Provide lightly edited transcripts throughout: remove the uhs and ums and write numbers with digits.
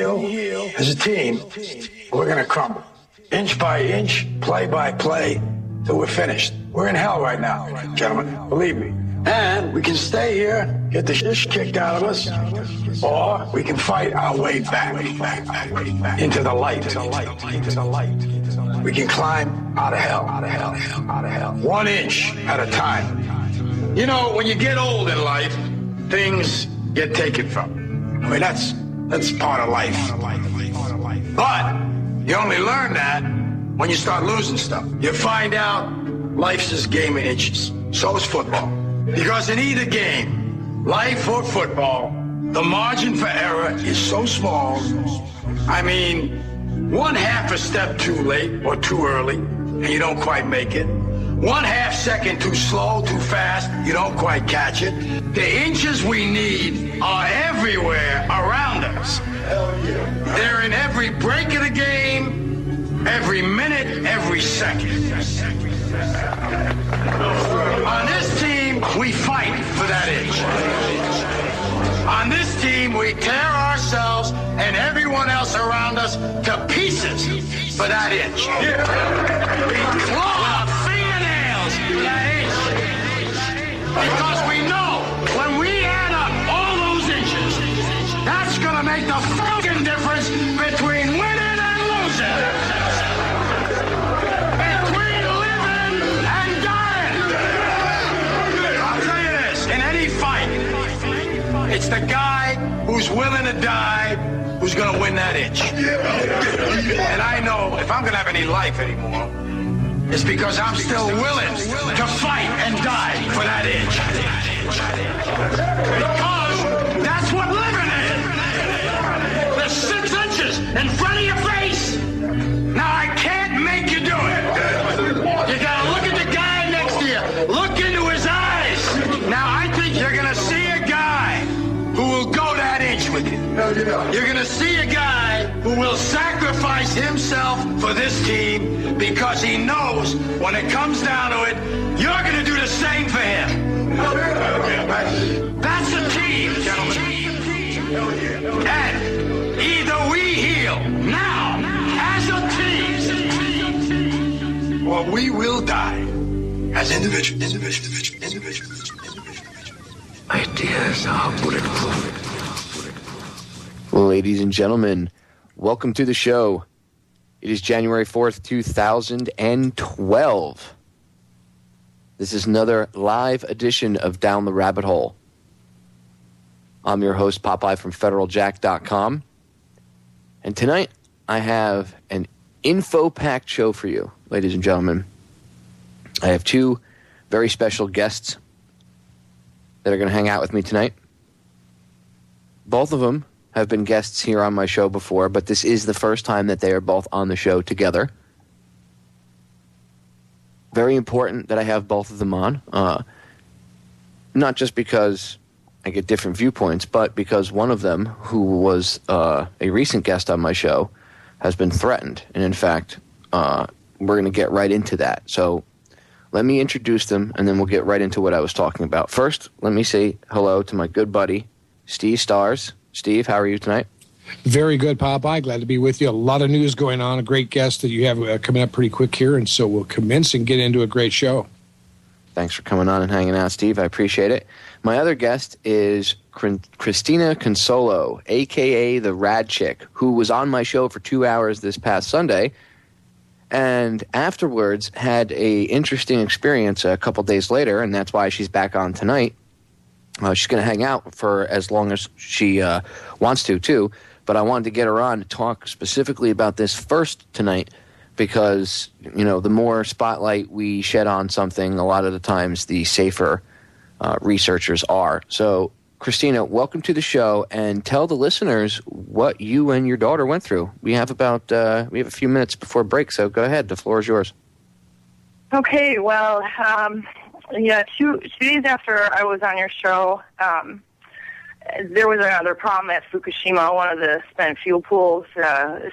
heal as a team, we're going to crumble. Inch by inch, play by play, till we're finished. We're in hell right now, gentlemen. Believe me. And we can stay here, get the shit kicked out of us, or we can fight our way back into the light. We can climb out of hell. 1 inch at a time. You know, when you get old in life, things get taken from you. I mean, that's part of life. But you only learn that when you start losing stuff. You find out life's this game of inches. So is football. Because in either game, life or football, the margin for error is so small. I mean, 1/2 a step too late or too early, and you don't quite make it. 1/2 second too slow, too fast, you don't quite catch it. The inches we need are everywhere around us. They're in every break of the game, every minute, every second. On this team, we fight for that inch. On this team, we tear ourselves and everyone else around us to pieces for that inch. We claw our fingernails for that inch. Because we know when we add up all those inches, that's going to make the fucking difference between winning and losing. Between living and dying. I'll tell you this, in any fight, it's the guy who's willing to die who's going to win that inch. And I know if I'm going to have any life anymore, it's because I'm still willing to fight and die for that inch. Because that's what living is. There's 6 inches in front of your face. Now, I can't make you do it. You got to look at the guy next to you. Look into his eyes. Now, I think you're going to see a guy who will go that inch with you. You're going to see a guy who will sacrifice himself for this team because he knows when it comes down to it, you're going to do the same for him. That's a team, gentlemen. And either we heal now as a team, or we will die as individuals. Ideas are bulletproof. Ladies and gentlemen, welcome to the show. It is January 4th, 2012. This is another live edition of Down the Rabbit Hole. I'm your host, Popeye from FederalJack.com. And tonight, I have an info-packed show for you, ladies and gentlemen. I have 2 very special guests that are going to hang out with me tonight. Both of them have been guests here on my show before, but this is the first time that they are both on the show together. Very important that I have both of them on. Not just because I get different viewpoints, but because one of them, who was a recent guest on my show, has been threatened. And in fact, we're going to get right into that. So let me introduce them, and then we'll get right into what I was talking about. First, let me say hello to my good buddy, Steve Stars. Steve, how are you tonight? Very good, Popeye. Glad to be with you. A lot of news going on. A great guest that you have coming up pretty quick here, and so we'll commence and get into a great show. Thanks for coming on and hanging out, Steve. I appreciate it. My other guest is Christina Consolo, a.k.a. the RadChick, who was on my show for 2 hours this past Sunday, and afterwards had a interesting experience a couple days later, and that's why she's back on tonight. She's going to hang out for as long as she wants to, too. But I wanted to get her on to talk specifically about this first tonight because, you know, the more spotlight we shed on something, a lot of the times the safer researchers are. So, Christina, welcome to the show, and tell the listeners what you and your daughter went through. We have a few minutes before break, so go ahead. The floor is yours. Okay, well, yeah, two days after I was on your show, there was another problem at Fukushima. One of the spent fuel pools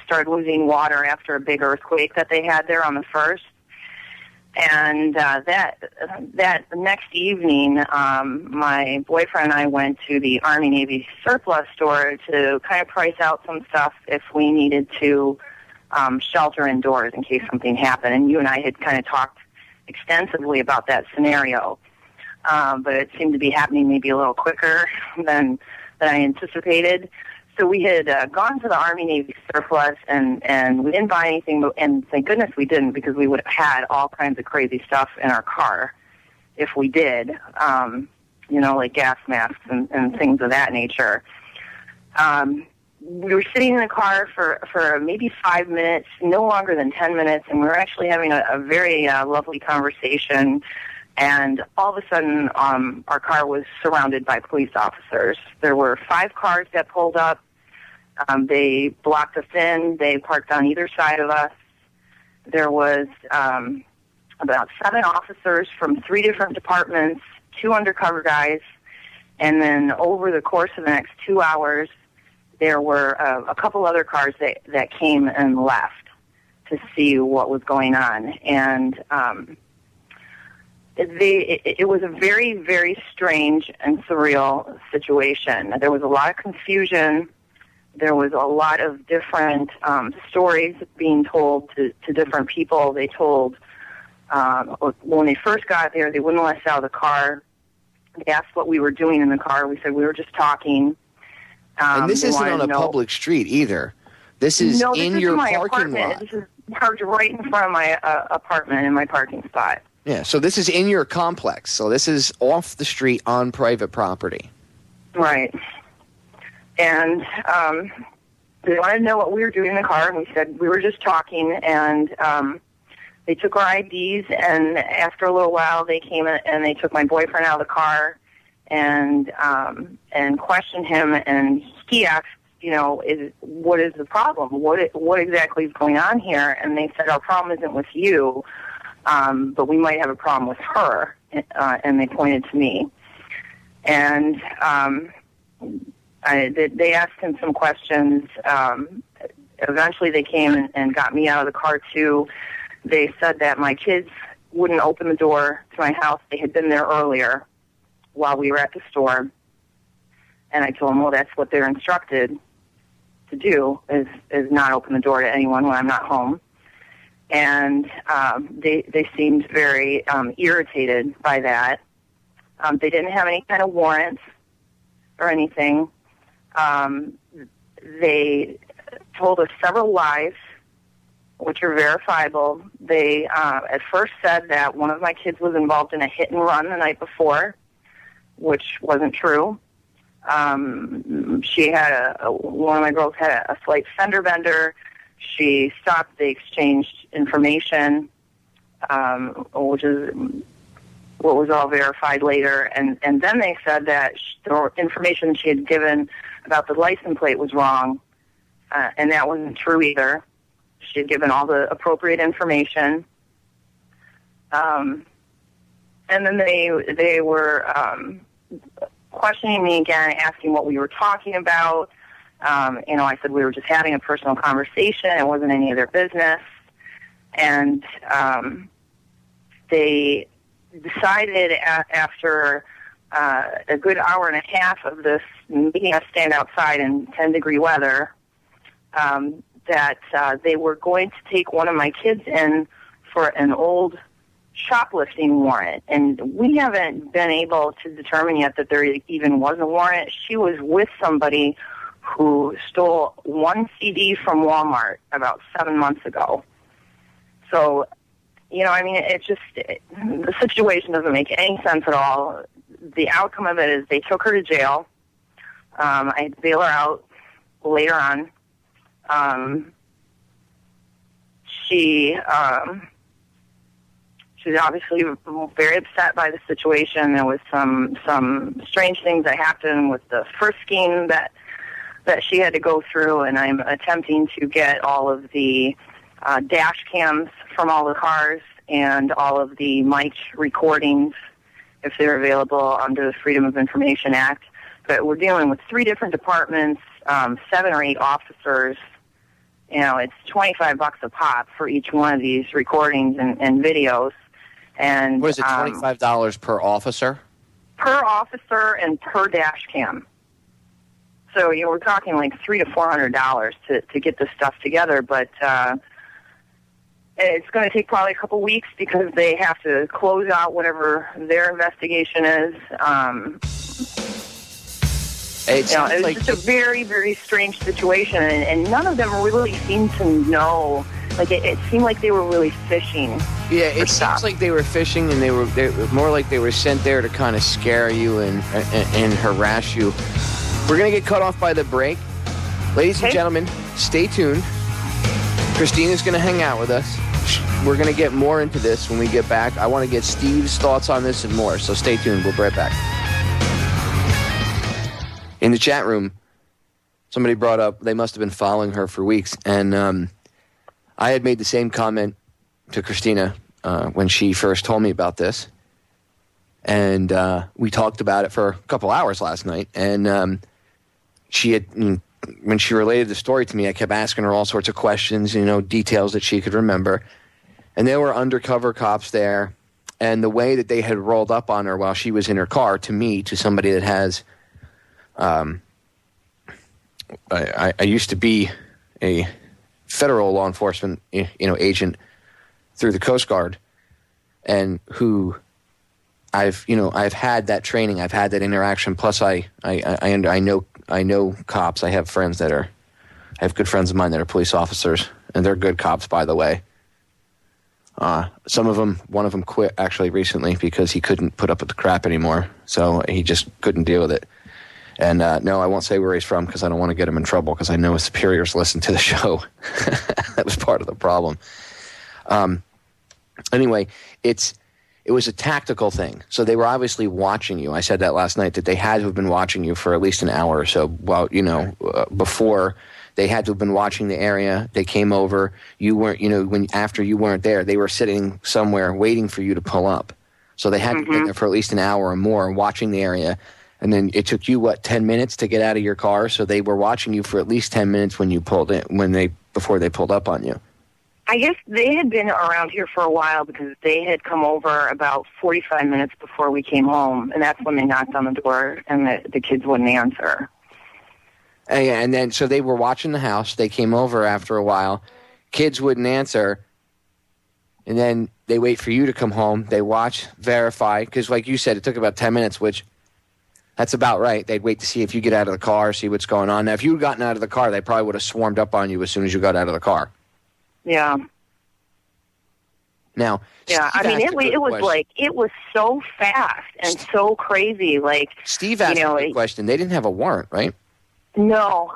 started losing water after a big earthquake that they had there on the 1st. And that next evening, my boyfriend and I went to the Army Navy surplus store to kind of price out some stuff if we needed to shelter indoors in case something happened. And you and I had kind of talked extensively about that scenario, but it seemed to be happening maybe a little quicker than I anticipated. So we had gone to the Army Navy surplus, and we didn't buy anything, and thank goodness we didn't, because we would have had all kinds of crazy stuff in our car if we did, like gas masks and things of that nature. We were sitting in the car for maybe 5 minutes, no longer than 10 minutes, and we were actually having a very lovely conversation. And all of a sudden, our car was surrounded by police officers. There were 5 cars that pulled up. They blocked us in. They parked on either side of us. There was about 7 officers from 3 different departments, 2 undercover guys, and then over the course of the next 2 hours, there were a couple other cars that came and left to see what was going on. And it was a very, very strange and surreal situation. There was a lot of confusion. There was a lot of different stories being told to different people. They told, when they first got there, they wouldn't let us out of the car. They asked what we were doing in the car. We said we were just talking. And this isn't on a public street either. This is in your parking lot. This is parked right in front of my apartment in my parking spot. Yeah, so this is in your complex. So this is off the street on private property. Right. And they wanted to know what we were doing in the car, and we said we were just talking. And they took our IDs, and after a little while, they came and they took my boyfriend out of the car and questioned him. And he asked, what is the problem? What exactly is going on here? And they said, our problem isn't with you, but we might have a problem with her. And they pointed to me. And they asked him some questions. Eventually they came and got me out of the car too. They said that my kids wouldn't open the door to my house. They had been there earlier while we were at the store. And I told them, well, that's what they're instructed to do, is not open the door to anyone when I'm not home. And they seemed very irritated by that. They didn't have any kind of warrants or anything. They told us several lies, which are verifiable. They at first said that one of my kids was involved in a hit and run the night before, which wasn't true. She had one of my girls had a slight fender bender. She stopped. They exchanged information, which is what was all verified later. And then they said that the information she had given about the license plate was wrong, and that wasn't true either. She had given all the appropriate information. And then they were questioning me again, asking what we were talking about. I said we were just having a personal conversation. It wasn't any of their business. And they decided after a good hour and a half of this making us stand outside in 10-degree weather that they were going to take one of my kids in for an old shoplifting warrant. And we haven't been able to determine yet that there even was a warrant. She was with somebody who stole one CD from Walmart about 7 months ago. So, the situation doesn't make any sense at all. The outcome of it is they took her to jail. I had to bail her out later on. She was obviously very upset by the situation. There was some strange things that happened with the frisking that she had to go through, and I'm attempting to get all of the dash cams from all the cars and all of the mic recordings if they're available under the Freedom of Information Act. But we're dealing with 3 different departments, 7 or 8 officers. It's $25 a pop for each one of these recordings and videos. And What is it, $25 per officer? Per officer and per dash cam. So we're talking like $300 to $400 to get this stuff together, but it's going to take probably a couple weeks because they have to close out whatever their investigation is. It was just a very, very strange situation, and none of them really seemed to know. Like it seemed like they were really fishing. Yeah, it seems like they were fishing, and they were more like they were sent there to kind of scare you and harass you. We're going to get cut off by the break. Ladies and gentlemen, stay tuned. Christina's going to hang out with us. We're going to get more into this when we get back. I want to get Steve's thoughts on this and more, so stay tuned. We'll be right back. In the chat room, somebody brought up they must have been following her for weeks, and I had made the same comment to Christina when she first told me about this, and we talked about it for a couple hours last night, and she had, when she related the story to me, I kept asking her all sorts of questions, details that she could remember. And there were undercover cops there. And the way that they had rolled up on her while she was in her car, to somebody that has, I used to be a federal law enforcement, agent through the Coast Guard, and who I've had that training, I've had that interaction. Plus, I know cops. I have friends I have good friends of mine that are police officers, and they're good cops, by the way. One of them quit actually recently because he couldn't put up with the crap anymore. So he just couldn't deal with it. And no, I won't say where he's from because I don't want to get him in trouble because I know his superiors listen to the show. That was part of the problem. Anyway, it was a tactical thing. So they were obviously watching you. I said that last night, that they had to have been watching you for at least an hour or so. Well, before they had to have been watching the area. They came over. You weren't, after you weren't there, they were sitting somewhere waiting for you to pull up. So they had to be there for at least an hour or more watching the area. And then it took you, 10 minutes to get out of your car? So they were watching you for at least 10 minutes when you pulled in, before they pulled up on you. I guess they had been around here for a while because they had come over about 45 minutes before we came home, and that's when they knocked on the door, and the kids wouldn't answer. And then, so they were watching the house. They came over after a while. Kids wouldn't answer, and then they wait for you to come home. They watch, verify, because like you said, it took about 10 minutes, which that's about right. They'd wait to see if you get out of the car, see what's going on. Now, if you had gotten out of the car, they probably would have swarmed up on you as soon as you got out of the car. Yeah. Now, yeah, I mean, it was so fast and so crazy. Like, Steve asked a good question. They didn't have a warrant, right? No.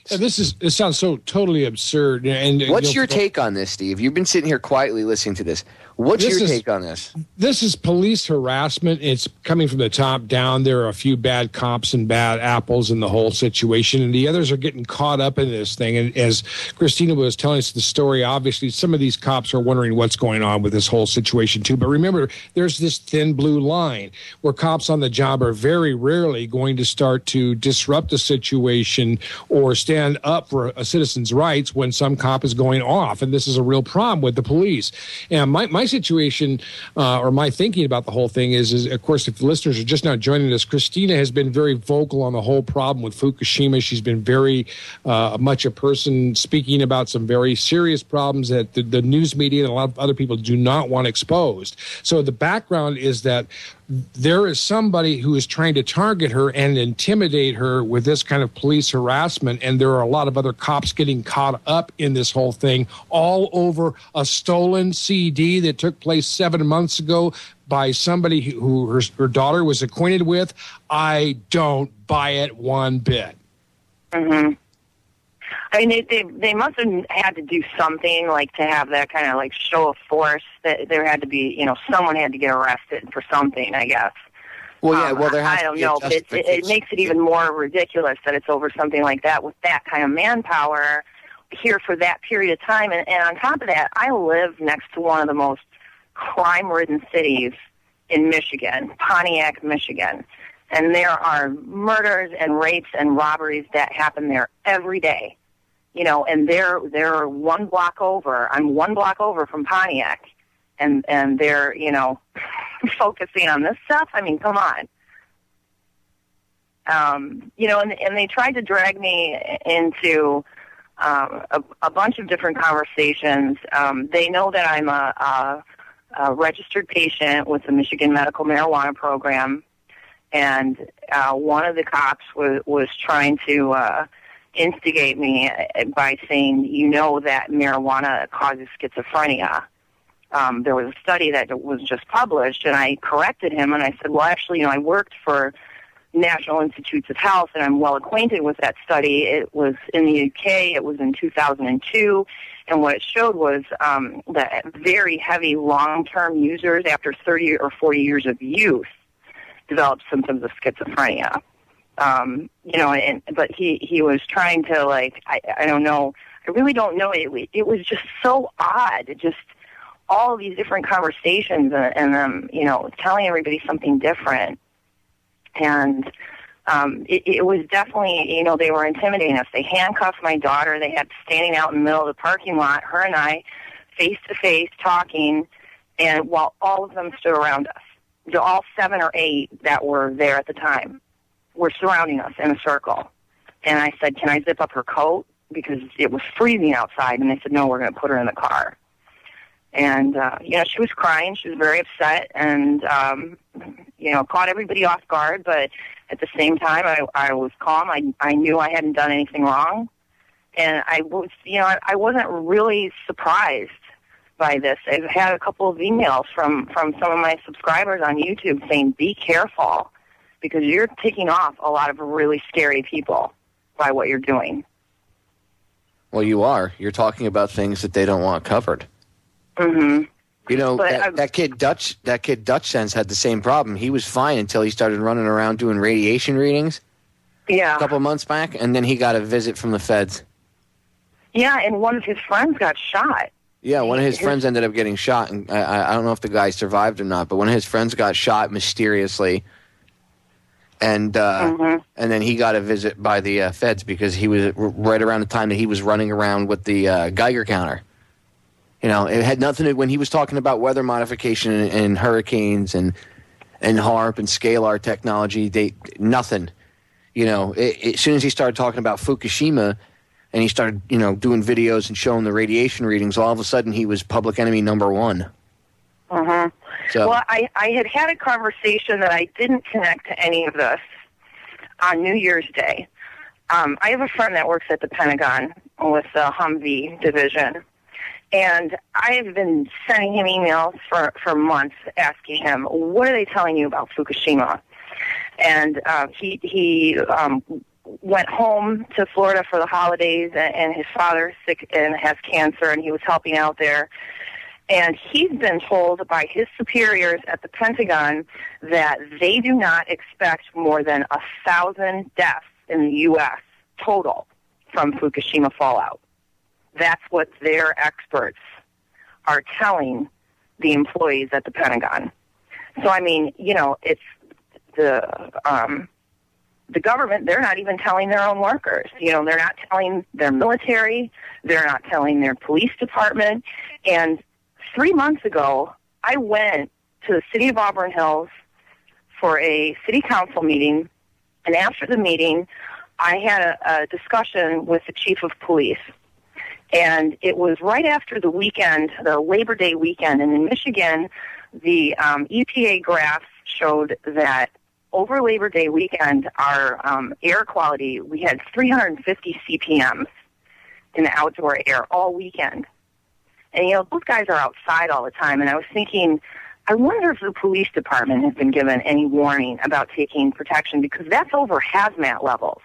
This sounds so totally absurd. And what's your take on this, Steve? You've been sitting here quietly listening to this. What's your take on this? This is police harassment. It's coming from the top down. There are a few bad cops and bad apples in the whole situation, and the others are getting caught up in this thing. And as Christina was telling us the story, obviously some of these cops are wondering what's going on with this whole situation too. But remember, there's this thin blue line where cops on the job are very rarely going to start to disrupt a situation or stand up for a citizen's rights when some cop is going off. And this is a real problem with the police. And my situation, or my thinking about the whole thing is, of course, if the listeners are just now joining us, Christina has been very vocal on the whole problem with Fukushima. She's been very much a person speaking about some very serious problems that the news media and a lot of other people do not want exposed. So the background is that there is somebody who is trying to target her and intimidate her with this kind of police harassment, and there are a lot of other cops getting caught up in this whole thing, all over a stolen CD that took place 7 months ago by somebody who her daughter was acquainted with. I don't buy it one bit. Mm-hmm. I mean, they must have had to do something like to have that kind of like show of force. That there had to be, someone had to get arrested for something, I guess. Well, yeah. Well, there has I don't know, but it makes it even more ridiculous that it's over something like that with that kind of manpower here for that period of time. And on top of that, I live next to one of the most crime-ridden cities in Michigan, Pontiac, Michigan. And there are murders and rapes and robberies that happen there every day. And they're 1 block over. I'm 1 block over from Pontiac. and they're, focusing on this stuff. I mean, come on. And they tried to drag me into a bunch of different conversations. They know that I'm a registered patient with the Michigan Medical Marijuana Program, and one of the cops was trying to instigate me by saying, that marijuana causes schizophrenia. There was a study that was just published, and I corrected him, and I said, well, actually, I worked for National Institutes of Health, and I'm well acquainted with that study. It was in the UK. It was in 2002, and what it showed was that very heavy long-term users, after 30 or 40 years of use, developed symptoms of schizophrenia. But he was trying to, I don't know. I really don't know. It was just so odd. Just all of these different conversations and them, telling everybody something different. And it was definitely, they were intimidating us. They handcuffed my daughter. They had standing out in the middle of the parking lot, her and I, face-to-face, talking, and while all of them stood around us. All 7 or 8 that were there at the time were surrounding us in a circle. And I said, can I zip up her coat? Because it was freezing outside. And they said, no, we're going to put her in the car. And, she was crying. She was very upset and, caught everybody off guard. But at the same time, I was calm. I knew I hadn't done anything wrong. And I was, I wasn't really surprised by this. I've had a couple of emails from some of my subscribers on YouTube saying, be careful, because you're taking off a lot of really scary people by what you're doing. Well, you are. You're talking about things that they don't want covered. Mm-hmm. That kid Dutch Sense had the same problem. He was fine until he started running around doing radiation readings. Yeah. A couple of months back, and then he got a visit from the feds. Yeah, and one of his friends got shot. Yeah, one of his friends ended up getting shot, and I don't know if the guy survived or not, but one of his friends got shot mysteriously, and then he got a visit by the feds because he was right around the time that he was running around with the Geiger counter. It had nothing to, when he was talking about weather modification and hurricanes and HARP and scalar technology, nothing. As soon as he started talking about Fukushima, and he started, doing videos and showing the radiation readings, all of a sudden he was public enemy number 1. Uh-huh. So, well, I had a conversation that I didn't connect to any of this on New Year's Day. I have a friend that works at the Pentagon with the Humvee division, and I've been sending him emails for months asking him, what are they telling you about Fukushima? And he went home to Florida for the holidays, and his father's sick and has cancer, and he was helping out there. And he's been told by his superiors at the Pentagon that they do not expect more than 1,000 deaths in the U.S. total from Fukushima fallout. That's what their experts are telling the employees at the Pentagon. So, I mean, it's the government, they're not even telling their own workers. They're not telling their military. They're not telling their police department. And 3 months ago, I went to the city of Auburn Hills for a city council meeting. And after the meeting, I had a discussion with the chief of police. And it was right after the weekend, the Labor Day weekend. And in Michigan, the EPA graphs showed that over Labor Day weekend, our air quality, we had 350 CPMs in the outdoor air all weekend. And, those guys are outside all the time. And I was thinking, I wonder if the police department has been given any warning about taking protection, because that's over hazmat levels.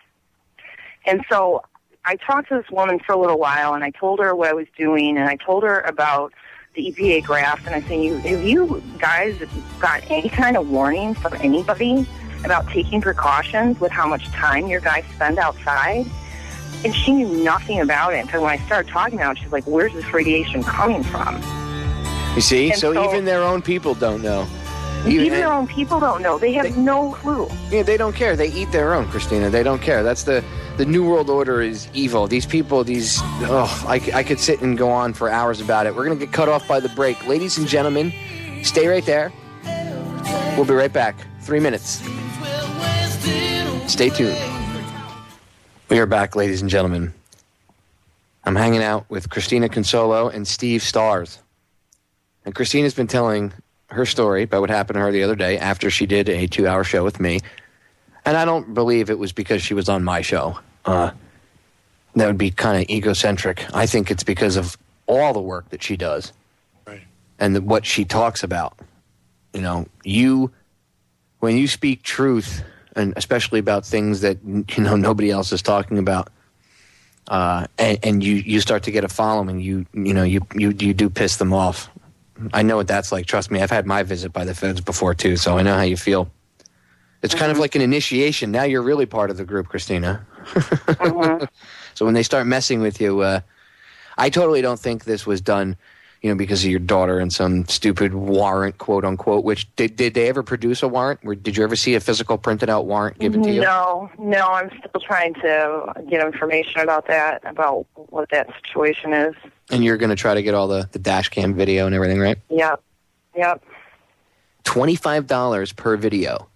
And so I talked to this woman for a little while, and I told her what I was doing, and I told her about the EPA graphs, and I said, have you guys got any kind of warning from anybody about taking precautions with how much time your guys spend outside? And she knew nothing about it. So when I started talking about it, she's like, where's this radiation coming from? You see? So even their own people don't know. Even their own people don't know. They have no clue. Yeah, they don't care. They eat their own, Christina. They don't care. That's The New World Order is evil. These people, I could sit and go on for hours about it. We're going to get cut off by the break. Ladies and gentlemen, stay right there. We'll be right back. 3 minutes. Stay tuned. We are back, ladies and gentlemen. I'm hanging out with Christina Consolo and Steve Stars. And Christina's been telling her story about what happened to her the other day after she did a 2-hour show with me. And I don't believe it was because she was on my show. That would be kind of egocentric. I think it's because of all the work that she does. Right. And what she talks about. You know, when you speak truth, and especially about things that, nobody else is talking about, and you start to get a following, you do piss them off. I know what that's like. Trust me, I've had my visit by the feds before too, so I know how you feel. It's kind of like an initiation. Now you're really part of the group, Christina. So when they start messing with you, I totally don't think this was done, because of your daughter and some stupid warrant, quote unquote. Which did they ever produce a warrant? Did you ever see a physical printed out warrant given to you? No, I'm still trying to get information about that, about what that situation is. And you're going to try to get all the dash cam video and everything, right? Yep. $25 per video.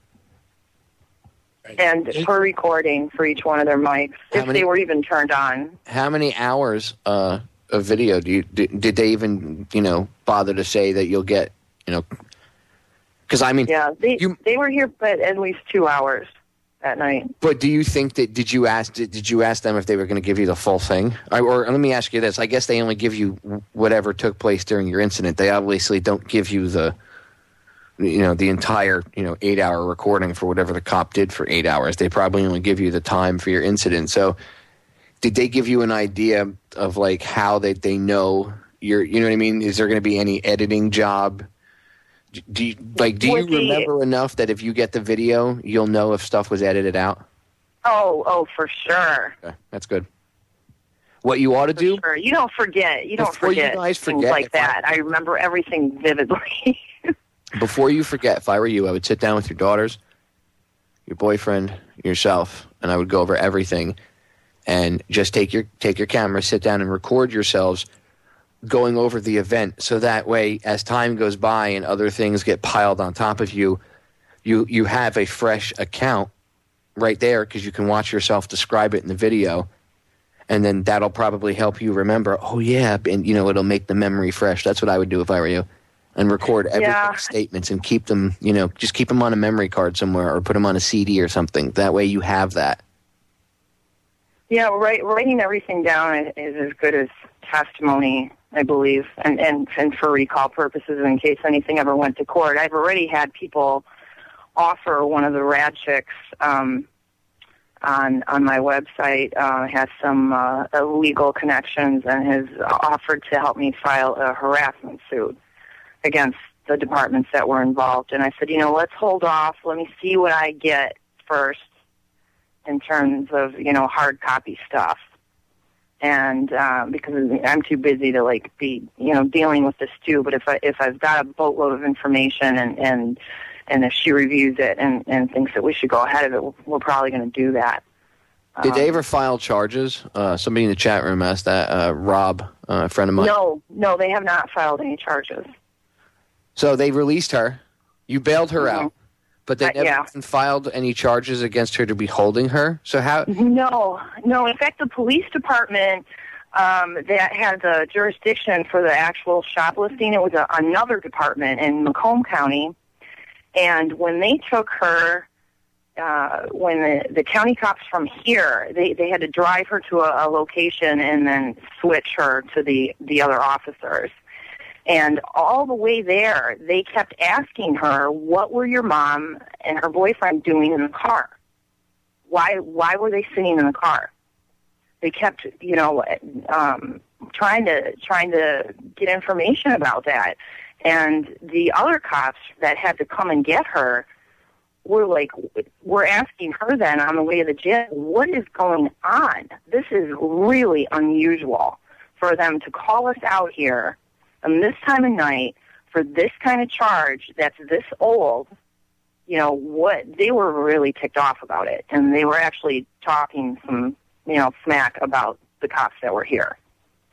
And per recording for each one of their mics, if they were even turned on. How many hours of video did they even bother to say that you'll get? Because yeah, they were here, but at least 2 hours at night. But do you think that did you ask them if they were going to give you the full thing? Or let me ask you this: I guess they only give you whatever took place during your incident. They obviously don't give you the entire 8-hour recording for whatever the cop did for 8 hours. They probably only give you the time for your incident. So did they give you an idea of like how they know you're, you know what I mean? Is there going to be any editing job? Do you remember enough that if you get the video, you'll know if stuff was edited out? Oh, for sure. Okay, that's good. What you ought to do? Sure. You don't forget. Before you guys things forget, like that. I remember everything vividly. Before you forget, if I were you, I would sit down with your daughters, your boyfriend, yourself, and I would go over everything. And just take your camera, sit down and record yourselves going over the event. So that way, as time goes by and other things get piled on top of you, you have a fresh account right there because you can watch yourself describe it in the video. And then that'll probably help you remember, oh, yeah, and, it'll make the memory fresh. That's what I would do if I were you. And record everybody's statements and keep them, just keep them on a memory card somewhere or put them on a CD or something. That way you have that. Yeah, writing everything down is as good as testimony, I believe, and for recall purposes in case anything ever went to court. I've already had people offer one of the RadChicks on my website, has some legal connections and has offered to help me file a harassment suit against the departments that were involved. And I said, let's hold off. Let me see what I get first in terms of, hard copy stuff. And because I'm too busy to, be, dealing with this too. But if I've got a boatload of information and if she reviews it and thinks that we should go ahead of it, we're probably going to do that. Did they ever file charges? Somebody in the chat room asked that. Rob, a friend of mine. No, they have not filed any charges. So they released her. You bailed her out. But they never even filed any charges against her to be holding her? So how? No. In fact, the police department that had the jurisdiction for the actual shoplifting, it was another department in Macomb County. And when they took her, when the county cops from here, they had to drive her to a location and then switch her to the other officers. And all the way there, they kept asking her, what were your mom and her boyfriend doing in the car? Why were they sitting in the car? They kept, trying to get information about that. And the other cops that had to come and get her were asking her then on the way to the jail, what is going on? This is really unusual for them to call us out here on this time of night for this kind of charge that's this old. What they were really ticked off about it, and they were actually talking some smack about the cops that were here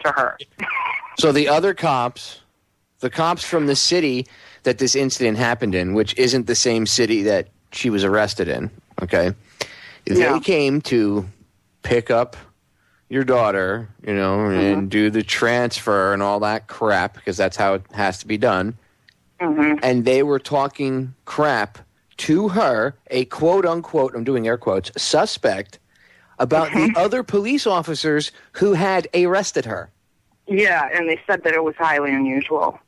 to her. So the other cops, the cops from the city that this incident happened in, which isn't the same city that she was arrested in, okay? They came to pick up your daughter, and do the transfer and all that crap, because that's how it has to be done. Mm-hmm. And they were talking crap to her, a quote-unquote, I'm doing air quotes, suspect, about the other police officers who had arrested her. Yeah, and they said that it was highly unusual.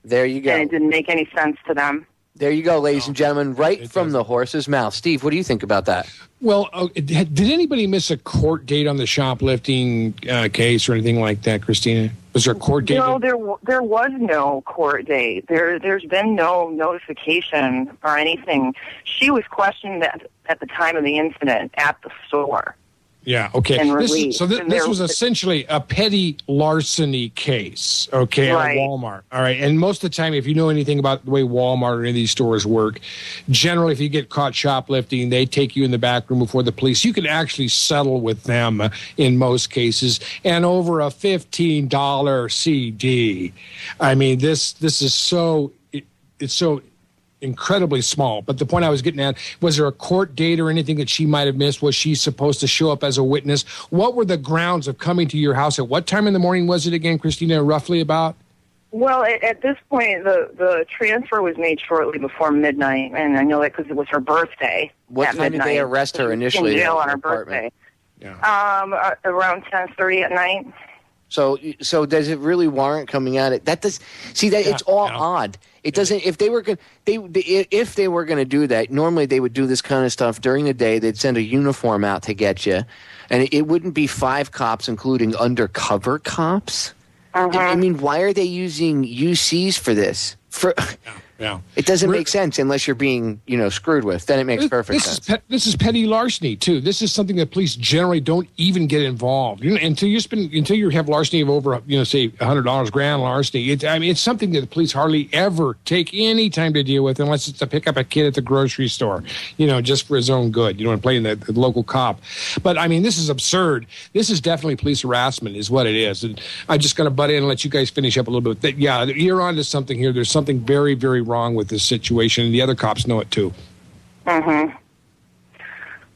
There you go. And it didn't make any sense to them. There you go, ladies and gentlemen, right from the horse's mouth. Steve, what do you think about that? Well, did anybody miss a court date on the shoplifting case or anything like that, Christina? Was there a court date? No, there was no court date. There's been no notification or anything. She was questioned at the time of the incident at the store. Yeah, okay. This was essentially a petty larceny case, okay, right. At Walmart. All right, and most of the time, if you know anything about the way Walmart or any of these stores work, generally, if you get caught shoplifting, they take you in the back room before the police. You can actually settle with them in most cases, and over a $15 CD. I mean, this is so it's so incredibly small. But the point I was getting at, was there a court date or anything that she might have missed? Was she supposed to show up as a witness? What were the grounds of coming to your house? At what time in the morning was it again, Christina, roughly about? Well, at this point, the transfer was made shortly before midnight, and I know that because it was her birthday. What time midnight. Did they arrest her initially? In jail on her birthday. Yeah. Around 10:30 at night. So does it really warrant coming at it? It's all odd. It doesn't. If they were going to do that, normally they would do this kind of stuff during the day. They'd send a uniform out to get you, and it wouldn't be 5 cops, including undercover cops. I mean, why are they using UCs for this? Yeah. It doesn't make sense unless you're being, screwed with. Then it makes perfect sense. This is petty larceny too. This is something that police generally don't even get involved. Until you have larceny of over, say $100, grand larceny. It's something that the police hardly ever take any time to deal with, unless it's to pick up a kid at the grocery store, just for his own good. And playing the local cop. But this is absurd. This is definitely police harassment, is what it is. And I'm just going to butt in and let you guys finish up a little bit. Yeah, you're onto something here. There's something very, very wrong with this situation, and the other cops know it too. Mm-hmm.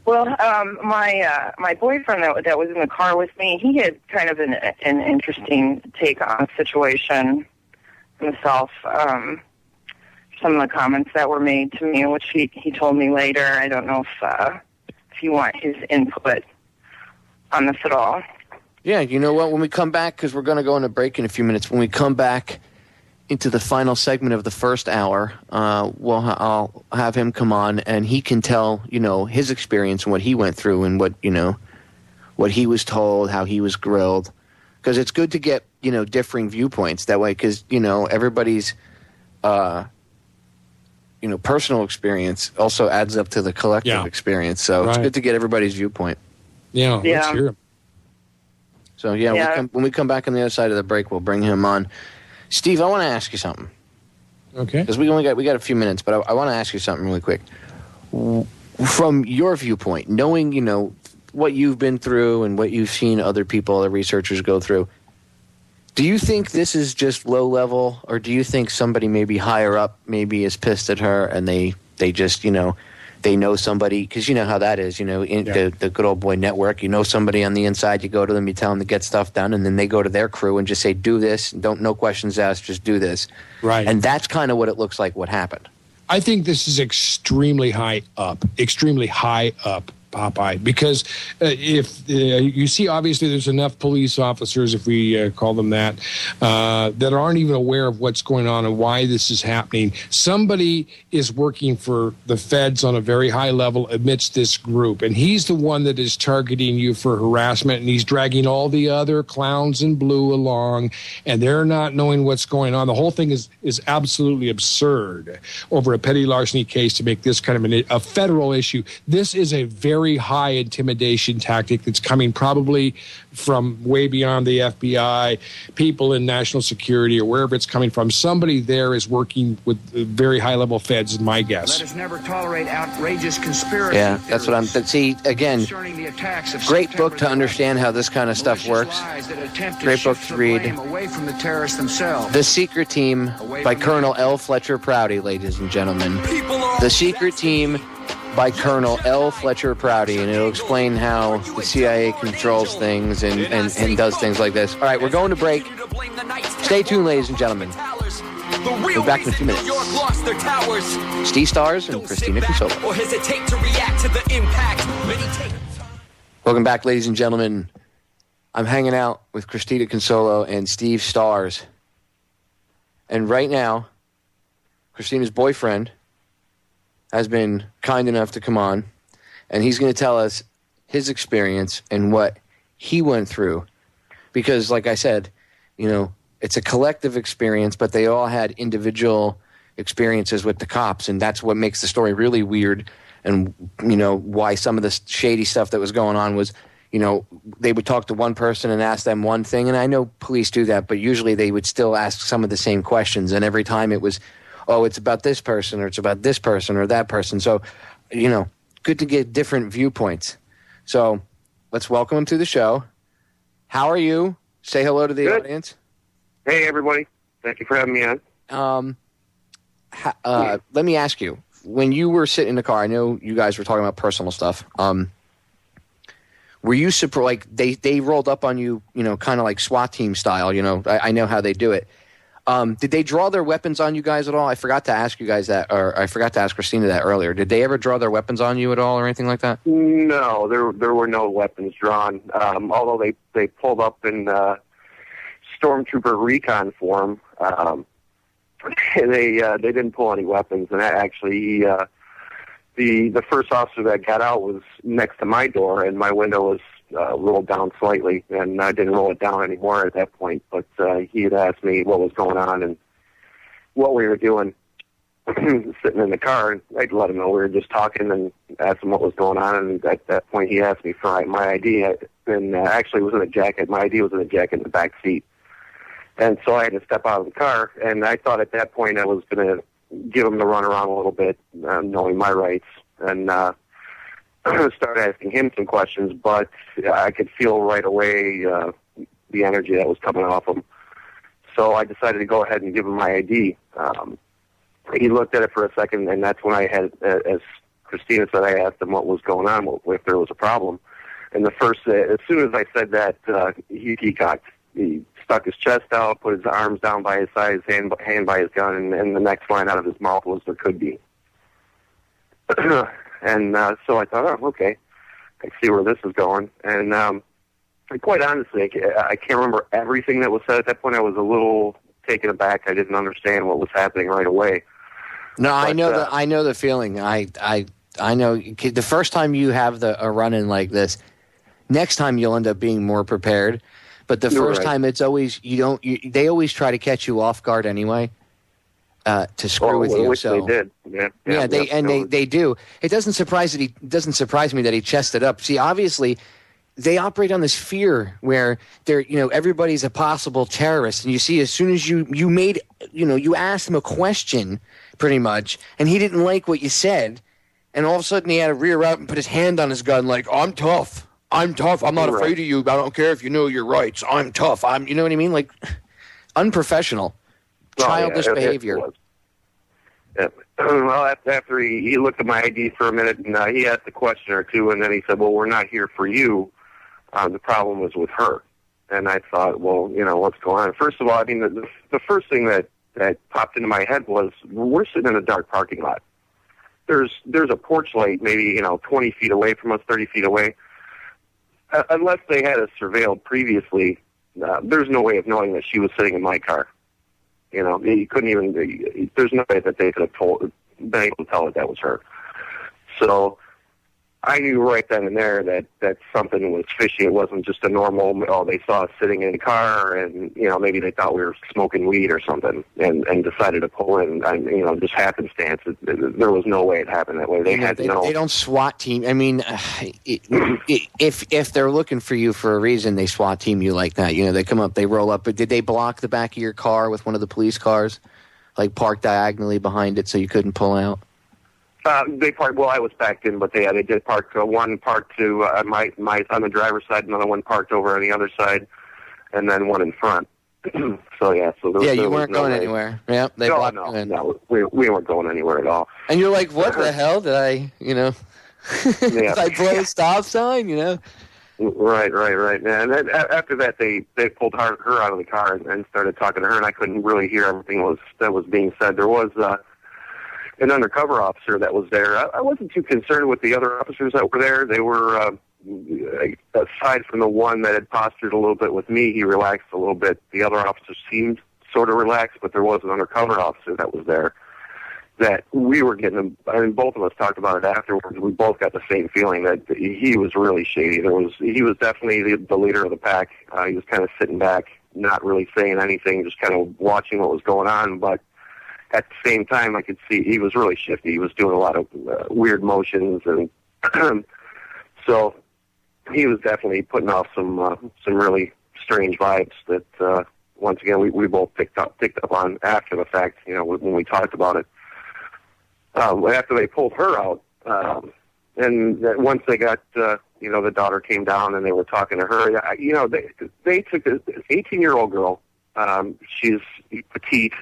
Well, my boyfriend that was in the car with me, he had kind of an interesting take on the situation himself. Some of the comments that were made to me, which he told me later. I don't know if you want his input on this at all. Yeah, you know what? When we come back, because we're going to go on a break in a few minutes, when we come back into the final segment of the first hour, I'll have him come on, and he can tell, his experience and what he went through and what he was told, how he was grilled. Because it's good to get, differing viewpoints that way, because, everybody's, personal experience also adds up to the collective experience. So It's good to get everybody's viewpoint. Yeah, let's hear him. So, when we come back on the other side of the break, we'll bring him on. Steve, I want to ask you something. Okay. Because we got a few minutes, but I want to ask you something really quick. From your viewpoint, knowing, what you've been through and what you've seen other people, other researchers go through, do you think this is just low level, or do you think somebody maybe higher up maybe is pissed at her and they just, they know somebody, because you know how that is, the good old boy network. You know somebody on the inside, you go to them, you tell them to get stuff done, and then they go to their crew and just say, do this, no questions asked, just do this. Right. And that's kind of what it looks like what happened. I think this is extremely high up, Popeye, because if you see, obviously there's enough police officers, if we call them that aren't even aware of what's going on and why this is happening. Somebody is working for the feds on a very high level amidst this group, and he's the one that is targeting you for harassment, and he's dragging all the other clowns in blue along, and they're not knowing what's going on. The whole thing is absolutely absurd over a petty larceny case to make this kind of a federal issue. This is a very very high intimidation tactic that's coming probably from way beyond the FBI, people in national security or wherever it's coming from. Somebody there is working with very high-level feds, is my guess. Let us never tolerate outrageous conspiracy. Yeah, that's what I'm. But see, again, great book to understand how this kind of stuff works. Great book to read. Away from the terrorists themselves. The Secret Team by Colonel L. Fletcher Prouty, ladies and gentlemen. The Secret Team by Colonel L. Fletcher Prouty, and it'll explain how the CIA controls things and does things like this. All right, we're going to break. Stay tuned, ladies and gentlemen. We're back in a few minutes. Steve Stars and Christina Consolo. Welcome back, ladies and gentlemen. I'm hanging out with Christina Consolo and Steve Stars. And right now, Christina's boyfriend has been kind enough to come on, and he's going to tell us his experience and what he went through. Because, like I said, you know, it's a collective experience, but they all had individual experiences with the cops, and that's what makes the story really weird. And, you know, why some of the shady stuff that was going on was, you know, they would talk to one person and ask them one thing, and I know police do that, but usually they would still ask some of the same questions, and every time it was, oh, it's about this person, or it's about this person, or that person. So, you know, good to get different viewpoints. So let's welcome him to the show. How are you? Say hello to the audience. Hey, everybody. Thank you for having me on. Let me ask you, when you were sitting in the car, I know you guys were talking about personal stuff. Were you surprised, like they rolled up on you, you know, kind of like SWAT team style, you know, I know how they do it. Did they draw their weapons on you guys at all? I forgot to ask you guys that, or I forgot to ask Christina that earlier. Did they ever draw their weapons on you at all or anything like that? No, there were no weapons drawn. Although they pulled up in stormtrooper recon form, they didn't pull any weapons. And actually, the first officer that got out was next to my door, and my window was rolled down slightly, and I didn't roll it down anymore at that point. But he had asked me what was going on and what we were doing, sitting in the car. And I'd let him know we were just talking and asked him what was going on. And at that point, he asked me for my ID, and actually it was in a jacket. My ID was in a jacket in the back seat. And so I had to step out of the car, and I thought at that point I was going to give him the run around a little bit, knowing my rights, and start asking him some questions, but I could feel right away the energy that was coming off him. So I decided to go ahead and give him my ID. He looked at it for a second, and that's when I had, as Christina said, I asked him what was going on, if there was a problem. And as soon as I said that, he stuck his chest out, put his arms down by his side, his hand by his gun, and the next line out of his mouth was, "There could be." And so I thought, oh, okay, I see where this is going. And quite honestly, I can't remember everything that was said at that point. I was a little taken aback. I didn't understand what was happening right away. No, but, I know the feeling. I know the first time you have a run-in like this, next time you'll end up being more prepared. But the first time, it's always they always try to catch you off guard anyway, to screw with you. Which So they did. They do. It doesn't surprise me that he chested up. See, obviously, they operate on this fear where everybody's a possible terrorist, and you see, as soon as you asked him a question, pretty much, and he didn't like what you said, and all of a sudden he had to rear out and put his hand on his gun, like, I'm tough. I'm not afraid of you. I don't care if you know your rights. I'm tough. You know what I mean? Like, unprofessional, childish behavior. Well, after he looked at my ID for a minute, and he asked a question or two, and then he said, well, we're not here for you. The problem was with her. And I thought, well, what's going on? First of all, I mean, the first thing that popped into my head was, we're sitting in a dark parking lot. There's a porch light maybe, 20 feet away from us, 30 feet away. Unless they had us surveilled previously, there's no way of knowing that she was sitting in my car. You couldn't even. There's no way that they could have been able to tell that was her. So I knew right then and there that something was fishy. It wasn't just a normal, they saw us sitting in a car and, maybe they thought we were smoking weed or something and decided to pull in, just happenstance. There was no way it happened that way. They don't SWAT team. I mean, if they're looking for you for a reason, they SWAT team you like that. They come up, they roll up. But did they block the back of your car with one of the police cars? Like park diagonally behind it so you couldn't pull out? They parked. Well, I was backed in, but they did park. One parked to my on the driver's side, another one parked over on the other side, and then one in front. So yeah, you weren't going anywhere. Yeah, they blocked you in. No, we weren't going anywhere at all. And you're like, what the hell did I? Did I blow a stop sign? Right. And then after that, they pulled her out of the car and started talking to her, and I couldn't really hear everything that was being said. There was an undercover officer that was there. I wasn't too concerned with the other officers that were there. They were, aside from the one that had postured a little bit with me, he relaxed a little bit. The other officers seemed sort of relaxed, but there was an undercover officer that was there that we were getting. I mean, both of us talked about it afterwards. We both got the same feeling that he was really shady. He was definitely the leader of the pack. He was kind of sitting back, not really saying anything, just kind of watching what was going on, but at the same time, I could see he was really shifty. He was doing a lot of weird motions, and so he was definitely putting off some really strange vibes that, once again, we both picked up on after the fact. When we talked about it. After they pulled her out, and once they got, the daughter came down and they were talking to her. They took this 18-year-old girl. She's petite.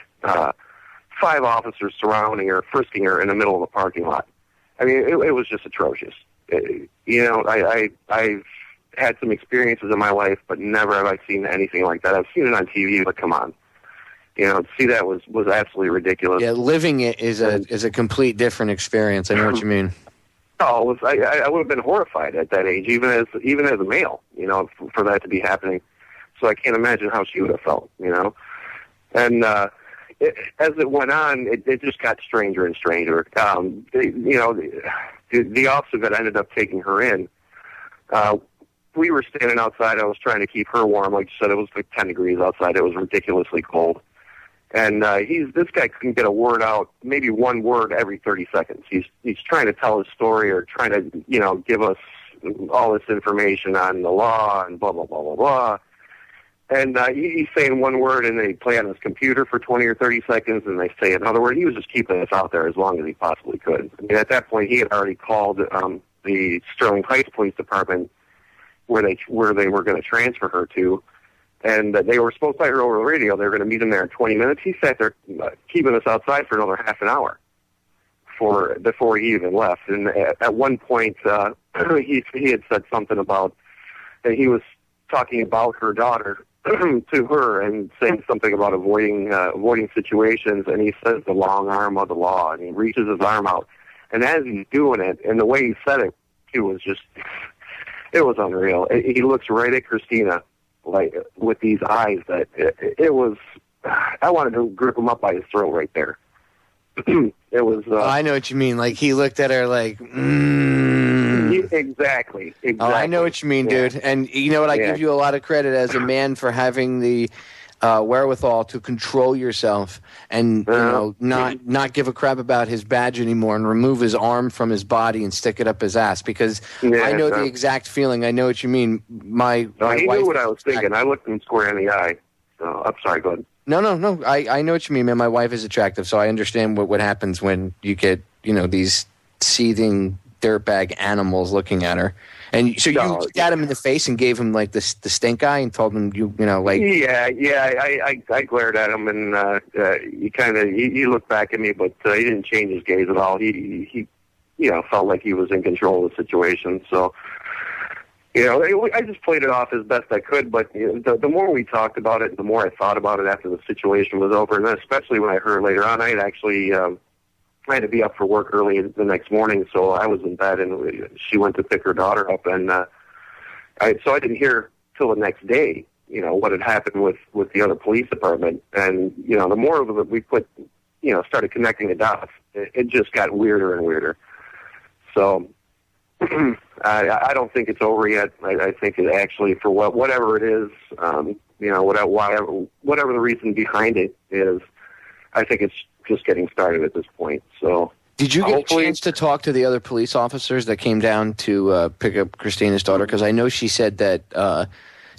5 officers surrounding her, frisking her in the middle of a parking lot. I mean, it was just atrocious. I've had some experiences in my life, but never have I seen anything like that. I've seen it on TV, but come on. To see that was absolutely ridiculous. Yeah, living it is a complete different experience. I know what you mean. Oh, I would have been horrified at that age, even as a male, for that to be happening. So I can't imagine how she would have felt, And as it went on, it just got stranger and stranger. The officer that ended up taking her in, we were standing outside. I was trying to keep her warm. Like you said, it was like 10 degrees outside. It was ridiculously cold. And this guy couldn't get a word out, maybe one word every 30 seconds. He's trying to tell his story or trying to, give us all this information on the law and blah, blah, blah, blah, blah. And he's saying one word, and they play on his computer for 20 or 30 seconds, and they say another word. He was just keeping us out there as long as he possibly could. I mean, at that point, he had already called the Sterling Heights Police Department where they were going to transfer her to, and they were supposed to let her over the radio. They were going to meet him there in 20 minutes. He sat there keeping us outside for another half an hour before he even left. And at one point, he had said something about that he was talking about her daughter to her and saying something about avoiding situations, and he says the long arm of the law, and he reaches his arm out, and as he's doing it, and the way he said it, it was unreal. He looks right at Christina, like with these eyes that it was. I wanted to grip him up by his throat right there. It was. I know what you mean. Like he looked at her like. Exactly. Oh, I know what you mean, dude. And you know what? I give you a lot of credit as a man for having the wherewithal to control yourself and not give a crap about his badge anymore and remove his arm from his body and stick it up his ass, because I know the exact feeling. I know what you mean. My he wife knew what I was thinking. I looked him square in the eye. So, I'm sorry, go ahead. No. I know what you mean, man. My wife is attractive, so I understand what happens when you get, these seething dirtbag animals looking at her. And so you looked at him in the face and gave him like the stink eye and told him I glared at him, and he looked back at me, but he didn't change his gaze at all. He felt like he was in control of the situation. So I just played it off as best I could, but the more we talked about it, the more I thought about it after the situation was over, and then especially when I heard later on, I had actually I had to be up for work early the next morning, so I was in bed, and she went to pick her daughter up, and so I didn't hear till the next day, what had happened with the other police department, and the more of it we put, started connecting the dots, it just got weirder and weirder. So I don't think it's over yet. I think it actually, for whatever it is, whatever the reason behind it is, I think it's just getting started at this point. So, did you get a chance to talk to the other police officers that came down to pick up Christina's daughter? Because I know she said that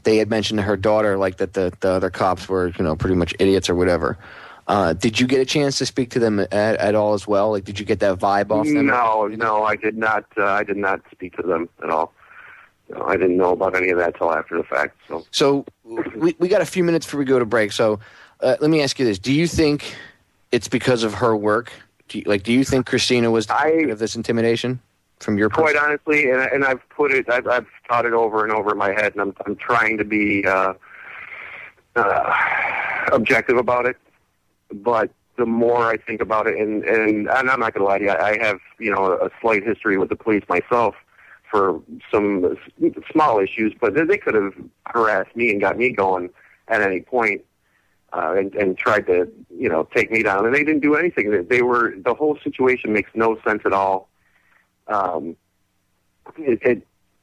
they had mentioned to her daughter, like, that the other cops were, pretty much idiots or whatever. Did you get a chance to speak to them at all as well? Like, did you get that vibe off them? No, I did not. I did not speak to them at all. No, I didn't know about any of that till after the fact. So we got a few minutes before we go to break. So let me ask you this: do you think it's because of her work? Do you think Christina was the target of this intimidation from your quite honestly? And I've thought it over and over in my head, and I'm trying to be objective about it. But the more I think about it, and I'm not going to lie to you, I have a slight history with the police myself for some small issues, but they could have harassed me and got me going at any point, and tried to take me down, and they didn't do anything. The whole situation makes no sense at all. And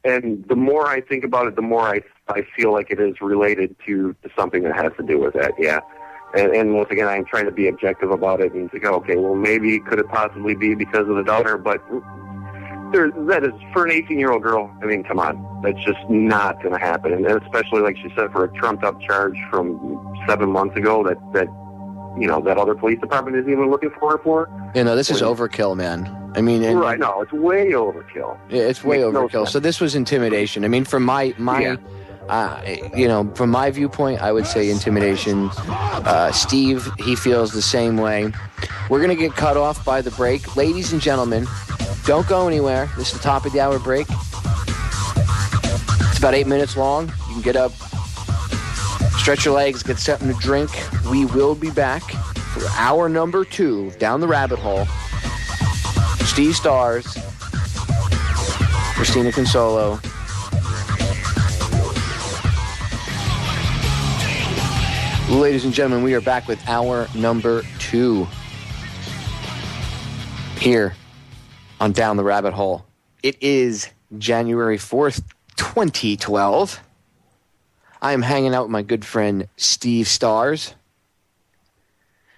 the more I think about it, the more I feel like it is related to something that has to do with that. Yeah. And once again, I'm trying to be objective about it and to go, okay, well, maybe could it possibly be because of the daughter? But that is, for an 18-year-old girl, I mean, come on. That's just not going to happen. And especially, like she said, for a trumped-up charge from 7 months ago that other police department isn't even looking for her for. This is overkill, man. I mean... Right, no, it's way overkill. Yeah, it's way overkill. So this was intimidation. I mean, from my from my viewpoint, I would say intimidation. Steve, he feels the same way. We're going to get cut off by the break. Ladies and gentlemen, don't go anywhere. This is the top of the hour break. It's about 8 minutes long. You can get up, stretch your legs, get something to drink. We will be back for hour number 2, Down the Rabbit Hole. Steve Stars, Christina Consolo. Ladies and gentlemen, we are back with hour number 2 here on Down the Rabbit Hole. It is January 4th, 2012. I am hanging out with my good friend Steve Stars.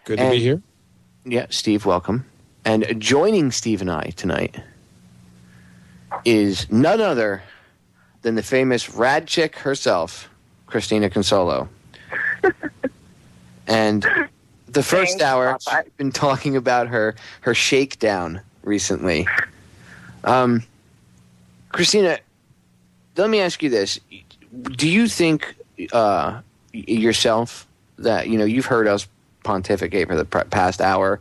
Good to be here. Yeah, Steve, welcome. And joining Steve and I tonight is none other than the famous RadChick herself, Christina Consolo. And the first hour, she's been talking about her shakedown recently. Christina, let me ask you this. Do you think yourself that, you've heard us pontificate for the past hour.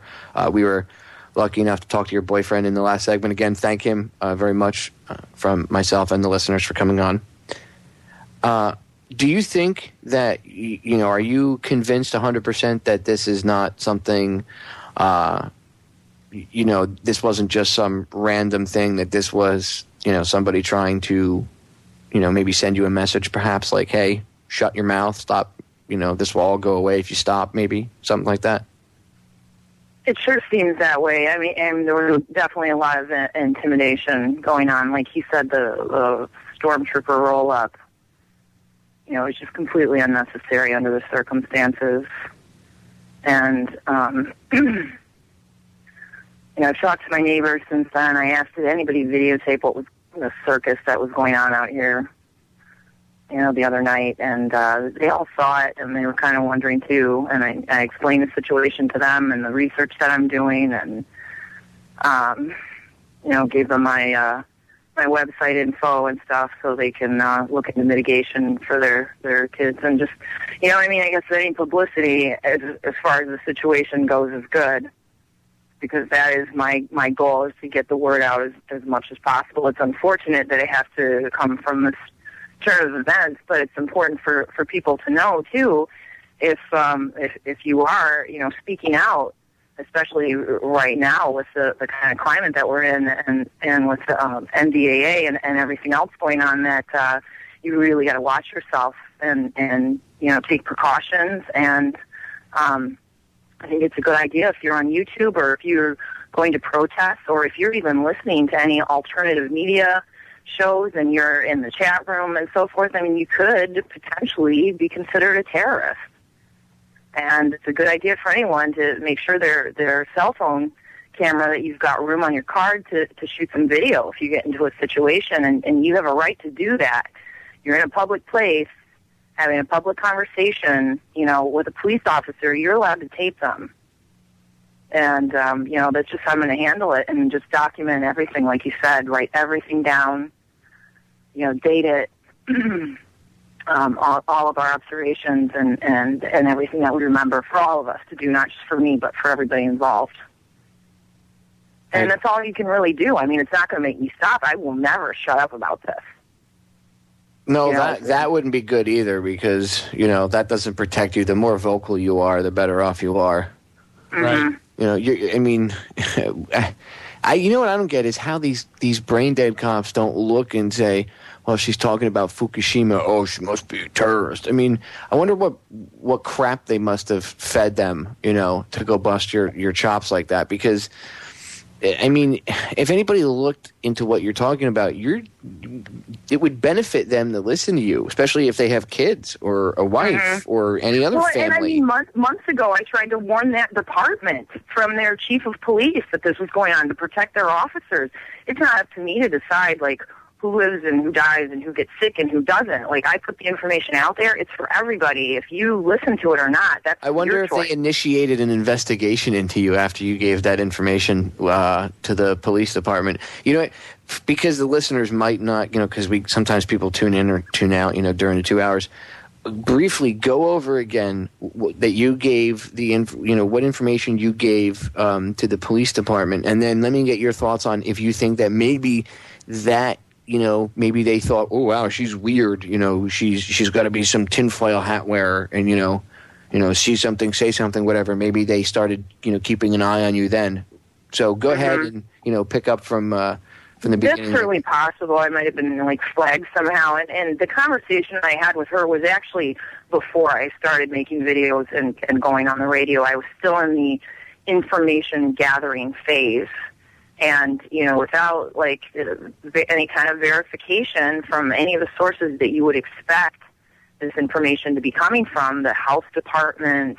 We were lucky enough to talk to your boyfriend in the last segment. Again, thank him very much from myself and the listeners for coming on. Do you think that, are you convinced 100% that this is not something, this wasn't just some random thing, that this was, somebody trying to, maybe send you a message perhaps like, hey, shut your mouth, stop, this will all go away if you stop, maybe, something like that? It sure seems that way. I mean, and there was definitely a lot of intimidation going on. Like he said, the stormtrooper roll-up. It's just completely unnecessary under the circumstances. And, I've talked to my neighbors since then. I asked, did anybody videotape what was the circus that was going on out here, the other night? And they all saw it, and they were kind of wondering, too. And I explained the situation to them and the research that I'm doing, and, gave them my website info and stuff so they can look into mitigation for their kids. And just, I guess any publicity as far as the situation goes is good, because that is my goal, is to get the word out as much as possible. It's unfortunate that it has to come from this turn of events, but it's important for people to know, too, if you are, speaking out, especially right now with the kind of climate that we're in, and with NDAA and everything else going on, that you really got to watch yourself and take precautions. And I think it's a good idea if you're on YouTube, or if you're going to protest, or if you're even listening to any alternative media shows and you're in the chat room and so forth, I mean, you could potentially be considered a terrorist. And it's a good idea for anyone to make sure their cell phone camera that you've got room on your card to shoot some video if you get into a situation, and you have a right to do that. You're in a public place, having a public conversation, with a police officer, you're allowed to tape them. And, that's just how I'm going to handle it, and just document everything, like you said, write everything down, date it, all of our observations and everything that we remember for all of us to do, not just for me, but for everybody involved. And that's all you can really do. I mean, it's not going to make me stop. I will never shut up about this. No, that wouldn't be good either, because, that doesn't protect you. The more vocal you are, the better off you are. Mm-hmm. Right. What I don't get is how these brain dead cops don't look and say, well, she's talking about Fukushima. Oh, she must be a terrorist. I mean, I wonder what crap they must have fed them, to go bust your chops like that. Because, I mean, if anybody looked into what you're talking about, it would benefit them to listen to you, especially if they have kids or a wife or any other family. And I mean, months ago, I tried to warn that department from their chief of police that this was going on to protect their officers. It's not up to me to decide, who lives and who dies and who gets sick and who doesn't. I put the information out there. It's for everybody. If you listen to it or not, that's I wonder your if choice. they initiated an investigation into you after you gave that information to the police department. Because the listeners might not, because sometimes people tune in or tune out, during the 2 hours. Briefly go over again that you gave what information you gave to the police department, and then let me get your thoughts on if you think that maybe maybe they thought, oh wow, she's weird, she's got to be some tinfoil hat wearer, and see something, say something, whatever. Maybe they started keeping an eye on you then. So go ahead and pick up from the beginning. That's certainly possible. I might have been flagged somehow. And the conversation I had with her was actually before I started making videos and going on the radio. I was still in the information gathering phase. And, without any kind of verification from any of the sources that you would expect this information to be coming from, the health department,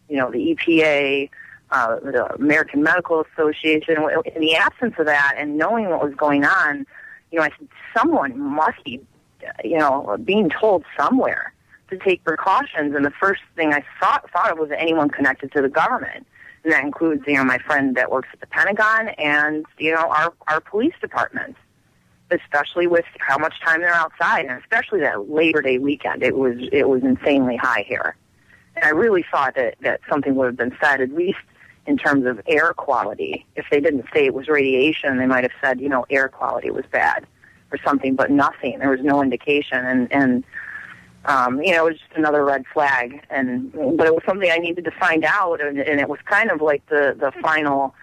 the EPA, the American Medical Association, in the absence of that and knowing what was going on, I said, someone must be, being told somewhere to take precautions. And the first thing I thought of was anyone connected to the government. And that includes, my friend that works at the Pentagon and, our police department, especially with how much time they're outside, and especially that Labor Day weekend. It was insanely high here. And I really thought that something would have been said, at least in terms of air quality. If they didn't say it was radiation, they might have said, air quality was bad or something, but nothing. There was no indication. And it was just another red flag, but it was something I needed to find out, and it was kind of like the final,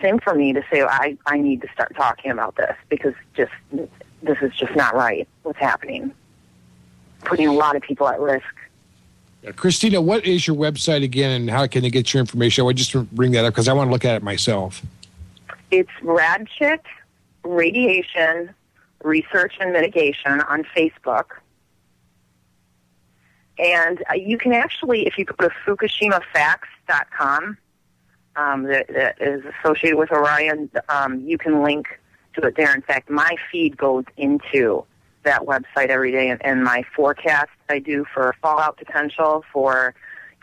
thing for me to say, I need to start talking about this, because this is just not right, what's happening, putting a lot of people at risk. Christina, what is your website again, and how can they get your information? I would just bring that up because I want to look at it myself. It's RadChick Radiation Research and Mitigation on Facebook. And you can actually, if you go to FukushimaFacts.com, that is associated with Orion, you can link to it there. In fact, my feed goes into that website every day, and my forecast I do for fallout potential for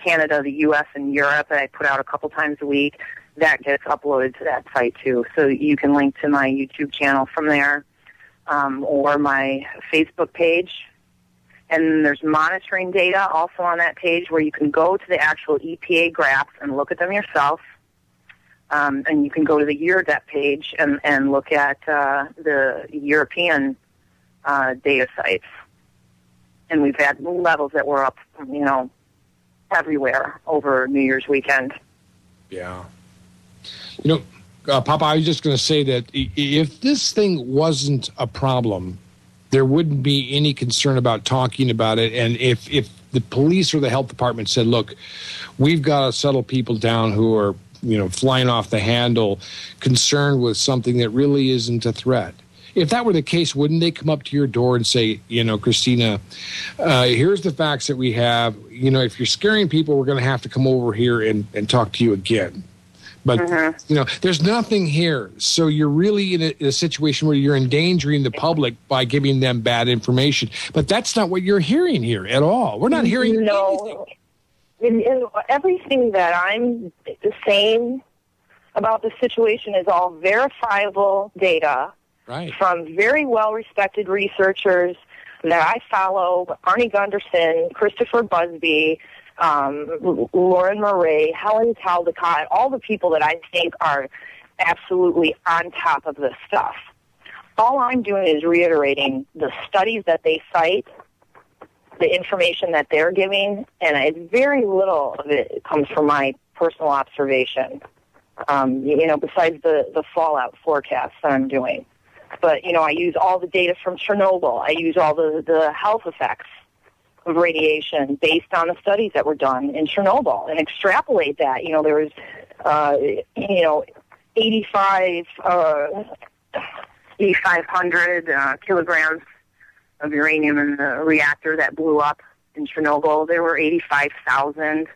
Canada, the U.S., and Europe that I put out a couple times a week, that gets uploaded to that site too. So you can link to my YouTube channel from there. Or my Facebook page. And there's monitoring data also on that page where you can go to the actual EPA graphs and look at them yourself. And you can go to the EURDEP page and look at the European data sites. And we've had levels that were up, everywhere over New Year's weekend. Yeah. Papa, I was just going to say that if this thing wasn't a problem, there wouldn't be any concern about talking about it. And if the police or the health department said, look, we've got to settle people down who are flying off the handle, concerned with something that really isn't a threat. If that were the case, wouldn't they come up to your door and say, Christina, here's the facts that we have. If you're scaring people, we're going to have to come over here and talk to you again. But, there's nothing here. So you're really in a situation where you're endangering the public by giving them bad information. But that's not what you're hearing here at all. We're not hearing anything. Everything that I'm saying about the situation is all verifiable data. Right. From very well-respected researchers that I follow: Arnie Gunderson, Christopher Busby, Lauren Murray, Helen Caldecott, all the people that I think are absolutely on top of this stuff. All I'm doing is reiterating the studies that they cite, the information that they're giving, and very little of it comes from my personal observation, besides the fallout forecasts that I'm doing. But, I use all the data from Chernobyl. I use all the health effects of radiation based on the studies that were done in Chernobyl and extrapolate that. There was, 8,500 kilograms of uranium in the reactor that blew up in Chernobyl. There were 85,000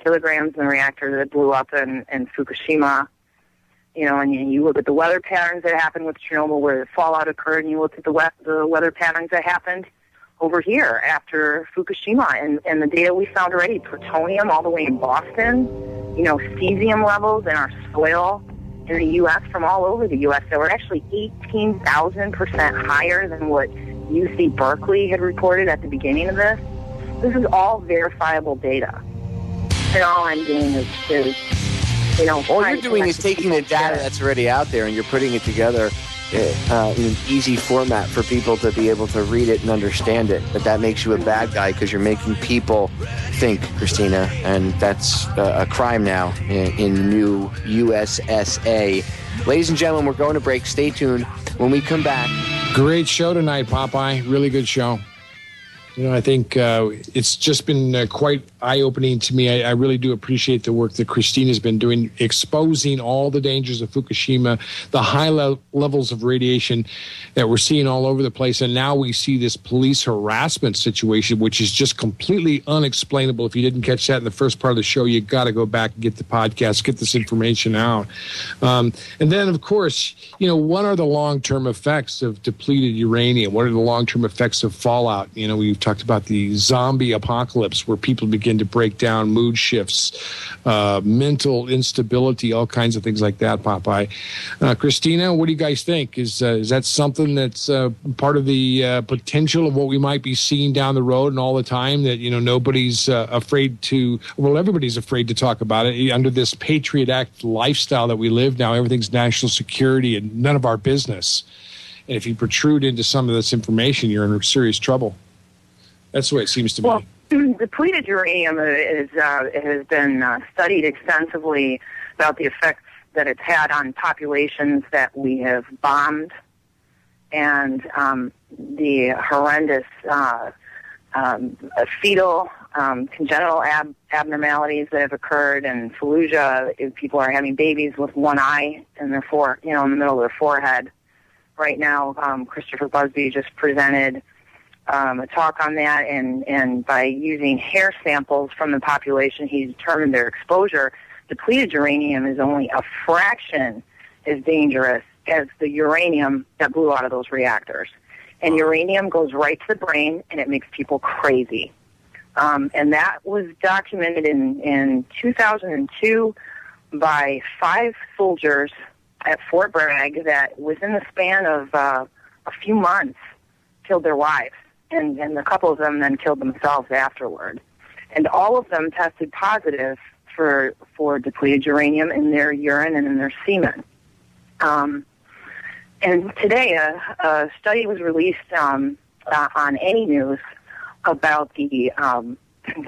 kilograms in the reactor that blew up in Fukushima. And you look at the weather patterns that happened with Chernobyl where the fallout occurred, and you look at the weather patterns that happened over here after Fukushima, and the data we found already: plutonium all the way in Boston, cesium levels in our soil in the U.S. from all over the U.S. that were actually 18,000% higher than what UC Berkeley had reported at the beginning of this. This is all verifiable data. And all I'm doing is all you're doing is taking the data that's already out there and you're putting it together in an easy format for people to be able to read it and understand it. But that makes you a bad guy because you're making people think, Christina, and that's a crime now in the new USSA. Ladies and gentlemen, we're going to break. Stay tuned. When we come back. Great show tonight, Popeye. Really good show. I think it's just been quite eye-opening to me. I really do appreciate the work that Christina's been doing, exposing all the dangers of Fukushima, the high levels of radiation that we're seeing all over the place. And now we see this police harassment situation, which is just completely unexplainable. If you didn't catch that in the first part of the show, you got to go back and get the podcast, get this information out. And then, of course, what are the long-term effects of depleted uranium? What are the long-term effects of fallout? We've talked about the zombie apocalypse where people begin to break down, mood shifts, mental instability, all kinds of things like that, Popeye. Christina, what do you guys think? Is that something that's part of the potential of what we might be seeing down the road and all the time that, nobody's afraid to, well, everybody's afraid to talk about it under this Patriot Act lifestyle that we live now? Everything's national security and none of our business. And if you protrude into some of this information, you're in serious trouble. That's the way it seems to me. Depleted uranium has been studied extensively about the effects that it's had on populations that we have bombed, and the horrendous fetal congenital abnormalities that have occurred, and Fallujah. If people are having babies with one eye in their in the middle of their forehead. Right now, Christopher Busby just presented a talk on that, and by using hair samples from the population, he determined their exposure. Depleted uranium is only a fraction as dangerous as the uranium that blew out of those reactors. And uranium goes right to the brain, and it makes people crazy. And that was documented in 2002 by 5 soldiers at Fort Bragg that, within the span of a few months, killed their wives. And a couple of them then killed themselves afterward. And all of them tested positive for depleted uranium in their urine and in their semen. And today a study was released on Any News about the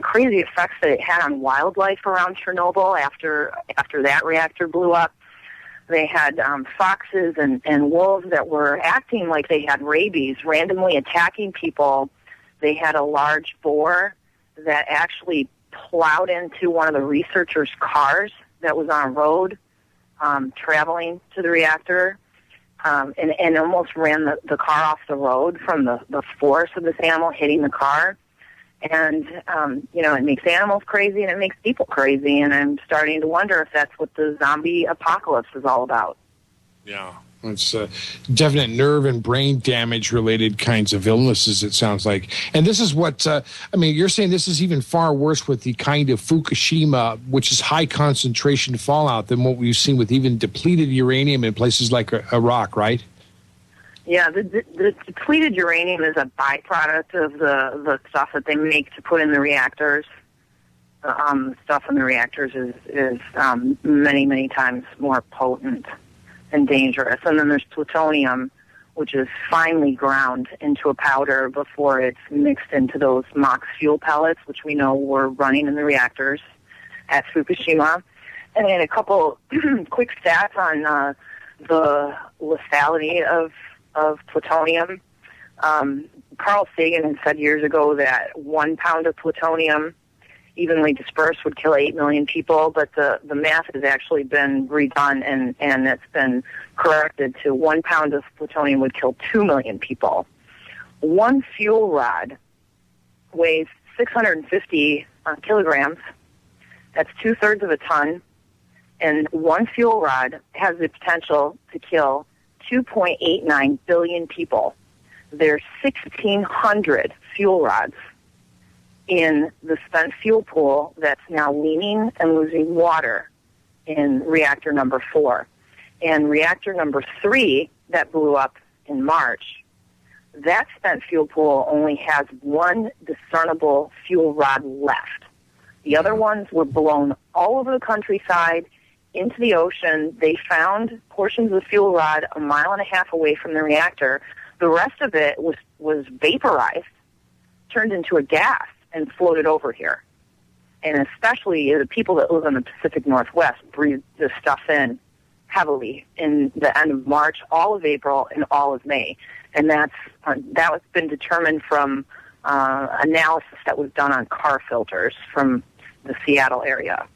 crazy effects that it had on wildlife around Chernobyl after that reactor blew up. They had foxes and wolves that were acting like they had rabies, randomly attacking people. They had a large boar that actually plowed into one of the researchers' cars that was on a road traveling to the reactor and almost ran the car off the road from the force of this animal hitting the car. And, it makes animals crazy and it makes people crazy. And I'm starting to wonder if that's what the zombie apocalypse is all about. Yeah. It's definite nerve and brain damage related kinds of illnesses, it sounds like. And this is what, you're saying this is even far worse with the kind of Fukushima, which is high concentration fallout than what we've seen with even depleted uranium in places like Iraq, right? Yeah, the depleted uranium is a byproduct of the stuff that they make to put in the reactors. Stuff in the reactors is many, many times more potent and dangerous. And then there's plutonium, which is finely ground into a powder before it's mixed into those MOX fuel pellets, which we know were running in the reactors at Fukushima. And then a couple quick stats on the lethality of plutonium. Carl Sagan had said years ago that 1 pound of plutonium evenly dispersed would kill 8 million people, but the math has actually been redone and it's been corrected to 1 pound of plutonium would kill 2 million people. 1 fuel rod weighs 650 kilograms. That's 2/3 of a ton. And 1 fuel rod has the potential to kill 2.89 billion people. There's 1,600 fuel rods in the spent fuel pool that's now leaning and losing water in reactor number 4. And reactor number 3 that blew up in March, that spent fuel pool only has 1 discernible fuel rod left. The other ones were blown all over the countryside into the ocean. They found portions of the fuel rod 1.5 miles away from the reactor. The rest of it was vaporized, turned into a gas, and floated over here. And especially the people that live in the Pacific Northwest breathed this stuff in heavily in the end of March, all of April, and all of May. And that was been determined from analysis that was done on car filters from the Seattle area.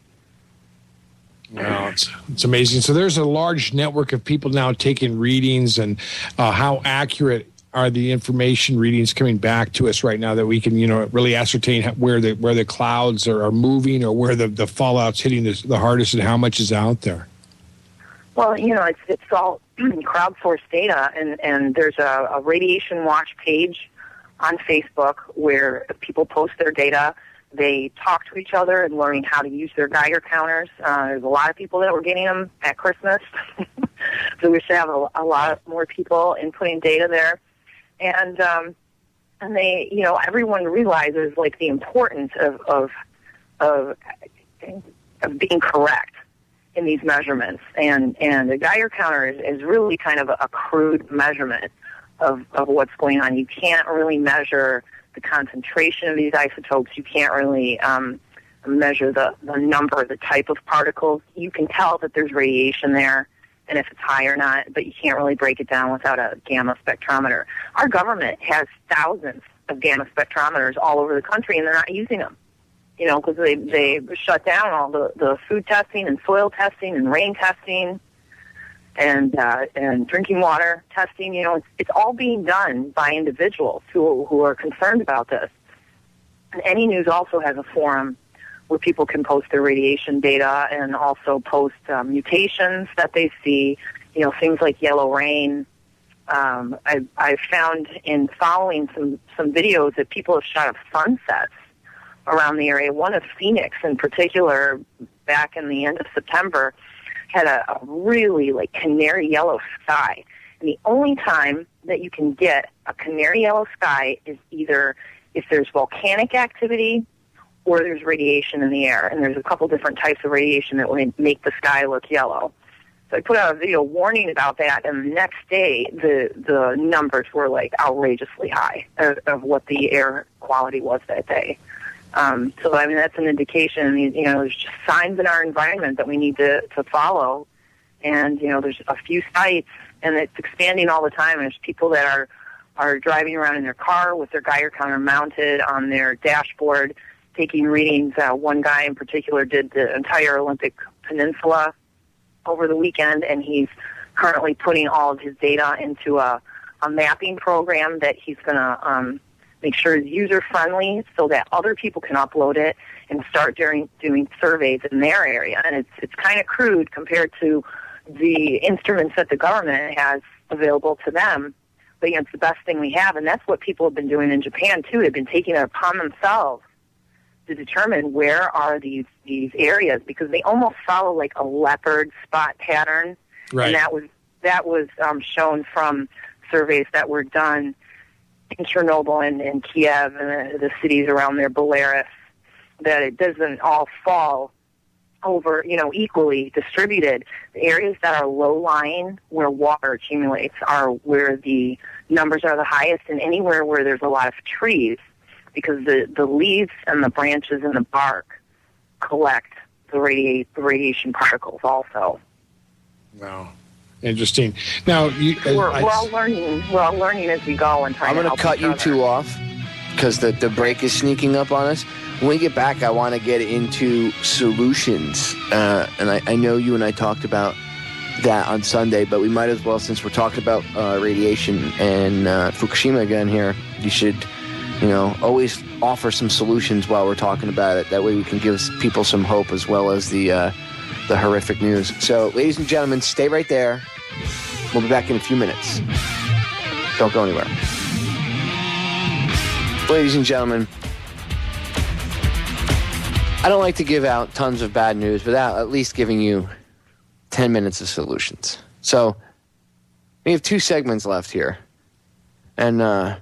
Wow, it's amazing. So there's a large network of people now taking readings, and how accurate are the information readings coming back to us right now that we can, really ascertain where the clouds are moving or where the fallout's hitting the hardest and how much is out there? Well, it's all crowdsourced data, and there's a radiation watch page on Facebook where people post their data. They talk to each other and learning how to use their Geiger counters. There's a lot of people that were getting them at Christmas. So we should have a lot more people inputting data there. And they, everyone realizes like the importance of being correct in these measurements. And the Geiger counter is really kind of a crude measurement of what's going on. You can't really measure the concentration of these isotopes. You can't really measure the number, the type of particles. You can tell that there's radiation there and if it's high or not, but you can't really break it down without a gamma spectrometer. Our government has thousands of gamma spectrometers all over the country, and they're not using them, because they shut down all the food testing and soil testing and rain testing and drinking water testing. It's all being done by individuals who are concerned about this. And Any News also has a forum where people can post their radiation data and also post mutations that they see, things like yellow rain. I found in following some videos that people have shot of sunsets around the area. One of Phoenix in particular, back in the end of September, had a really canary yellow sky. And the only time that you can get a canary yellow sky is either if there's volcanic activity or there's radiation in the air. And there's a couple different types of radiation that would make the sky look yellow. So I put out a video warning about that, and the next day the numbers were outrageously high of what the air quality was that day. So that's an indication. There's just signs in our environment that we need to follow. And there's a few sites, and it's expanding all the time. There's people that are driving around in their car with their Geiger counter mounted on their dashboard, taking readings. One guy in particular did the entire Olympic Peninsula over the weekend, and he's currently putting all of his data into a mapping program that he's going to make sure is user-friendly so that other people can upload it and start doing surveys in their area. And it's kind of crude compared to the instruments that the government has available to them. But it's the best thing we have, and that's what people have been doing in Japan, too. They've been taking it upon themselves to determine where are these areas, because they almost follow like a leopard spot pattern. Right. And that was shown from surveys that were done in Chernobyl and Kiev and the cities around there, Belarus, that it doesn't all fall over, equally distributed. The areas that are low-lying, where water accumulates, are where the numbers are the highest, and anywhere where there's a lot of trees, because the leaves and the branches and the bark collect the radiation particles also. Wow. Interesting. Now, we're all learning. We're all learning as we go and trying to help I'm going to cut you two off because the break is sneaking up on us. When we get back, I want to get into solutions. And I know you and I talked about that on Sunday, but we might as well, since we're talking about radiation and Fukushima again here, you should, always offer some solutions while we're talking about it. That way we can give people some hope as well as the horrific news. So, ladies and gentlemen, stay right there. We'll be back in a few minutes. Don't go anywhere. Ladies and gentlemen, I don't like to give out tons of bad news without at least giving you 10 minutes of solutions. So, we have 2 segments left here. And I'm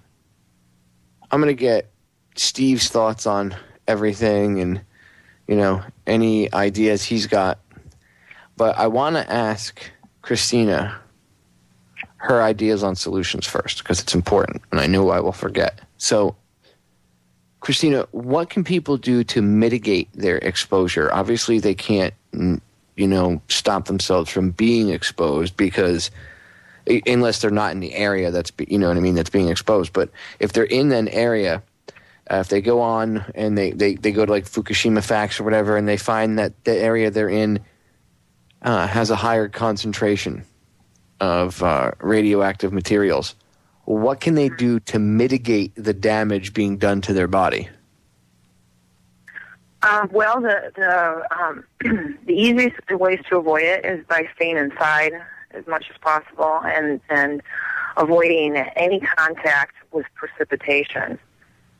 going to get Steve's thoughts on everything and, any ideas he's got. But I want to ask Christina her ideas on solutions first, because it's important, and I know I will forget. So, Christina, what can people do to mitigate their exposure? Obviously, they can't, stop themselves from being exposed, because unless they're not in the area that's, that's being exposed. But if they're in an area, if they go on and they go to like Fukushima Facts or whatever, and they find that the area they're in has a higher concentration of radioactive materials, what can they do to mitigate the damage being done to their body? Well, the easiest ways to avoid it is by staying inside as much as possible and avoiding any contact with precipitation.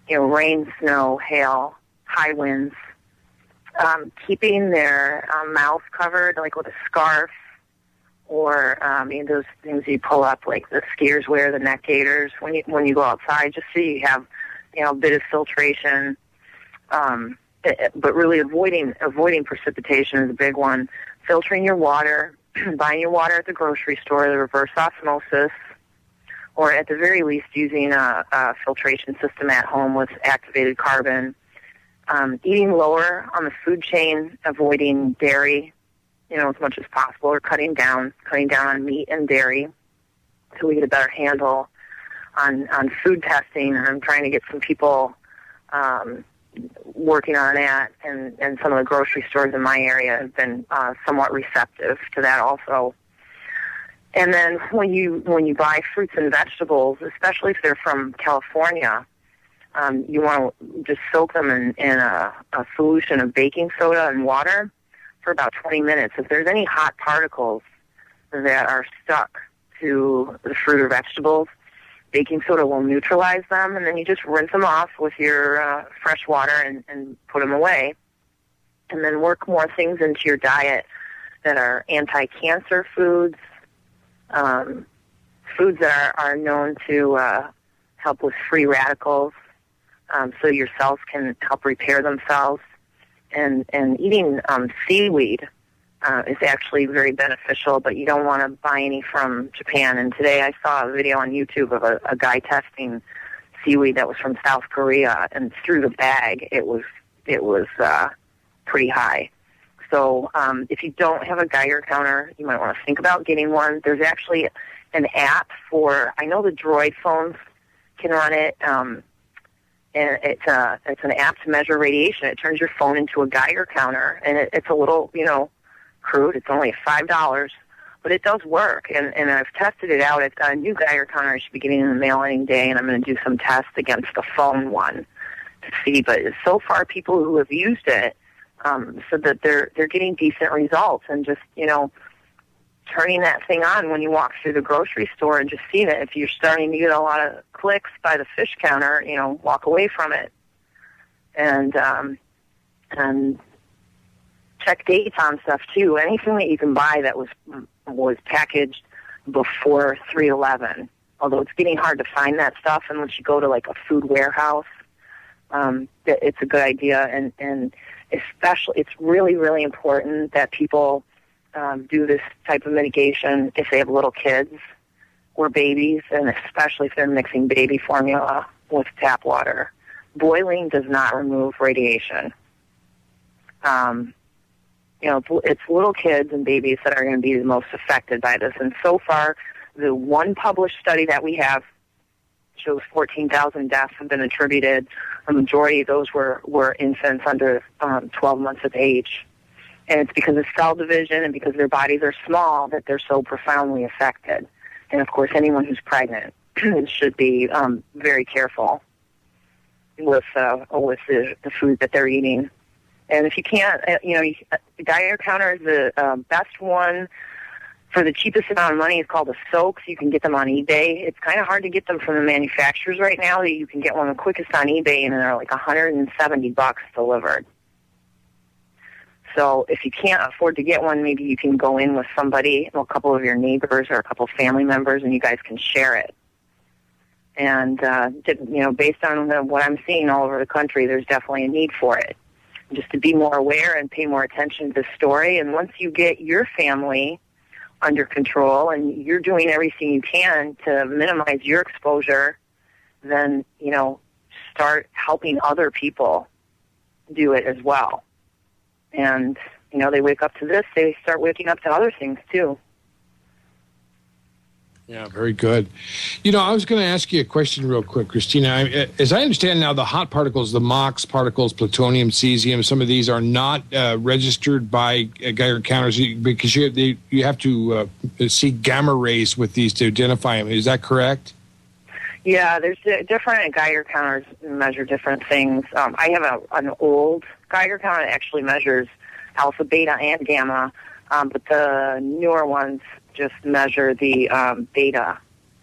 Rain, snow, hail, high winds. Keeping their mouth covered, like with a scarf, or those things you pull up, like the skiers wear, the neck gaiters, when you go outside, just so you have a bit of filtration. But really avoiding precipitation is a big one. Filtering your water, buying your water at the grocery store, the reverse osmosis, or at the very least using a filtration system at home with activated carbon. Eating lower on the food chain, avoiding dairy, as much as possible, or cutting down on meat and dairy, so we get a better handle on food testing. I'm trying to get some people working on that, and some of the grocery stores in my area have been somewhat receptive to that also. And then when you buy fruits and vegetables, especially if they're from California, you want to just soak them in a solution of baking soda and water for about 20 minutes. If there's any hot particles that are stuck to the fruit or vegetables, baking soda will neutralize them, and then you just rinse them off with your fresh water and put them away. And then work more things into your diet that are anti-cancer foods, foods that are known to help with free radicals, so your cells can help repair themselves. And eating seaweed is actually very beneficial, but you don't want to buy any from Japan. And today I saw a video on YouTube of a guy testing seaweed that was from South Korea, and through the bag it was pretty high. So if you don't have a Geiger counter, you might want to think about getting one. There's actually an app for, I know the Droid phones can run it, and it's an app to measure radiation. It turns your phone into a Geiger counter, and it's a little, crude. It's only $5, but it does work. And I've tested it out. It's got a new Geiger counter I should be getting in the mail any day, and I'm going to do some tests against the phone one to see. But so far, people who have used it said that they're getting decent results, and just, turning that thing on when you walk through the grocery store and just seeing it. If you're starting to get a lot of clicks by the fish counter, walk away from it. And check dates on stuff too. Anything that you can buy that was packaged before 3/11. Although it's getting hard to find that stuff unless you go to like a food warehouse. It's a good idea, and especially it's really, really important that people do this type of mitigation if they have little kids or babies, and especially if they're mixing baby formula with tap water. Boiling does not remove radiation. It's little kids and babies that are going to be the most affected by this. And so far, the one published study that we have shows 14,000 deaths have been attributed. A majority of those were infants under 12 months of age. And it's because of cell division and because their bodies are small that they're so profoundly affected. And, of course, anyone who's pregnant should be very careful with the food that they're eating. And if you can't, the Geiger counter is the best one for the cheapest amount of money. It's called a Soaks. You can get them on eBay. It's kind of hard to get them from the manufacturers right now. You can get one the quickest on eBay, and they're like $170 delivered. So if you can't afford to get one, maybe you can go in with somebody, a couple of your neighbors or a couple of family members, and you guys can share it. And, based on what I'm seeing all over the country, there's definitely a need for it. Just to be more aware and pay more attention to the story. And once you get your family under control and you're doing everything you can to minimize your exposure, then, start helping other people do it as well. And, they wake up to this, they start waking up to other things too. Yeah, very good. I was going to ask you a question real quick, Christina. As I understand now, the hot particles, the MOX particles, plutonium, cesium, some of these are not registered by Geiger counters because you have to see gamma rays with these to identify them. Is that correct? Yeah, there's different Geiger counters measure different things. I have an old Geiger counter that actually measures alpha, beta, and gamma, but the newer ones just measure the beta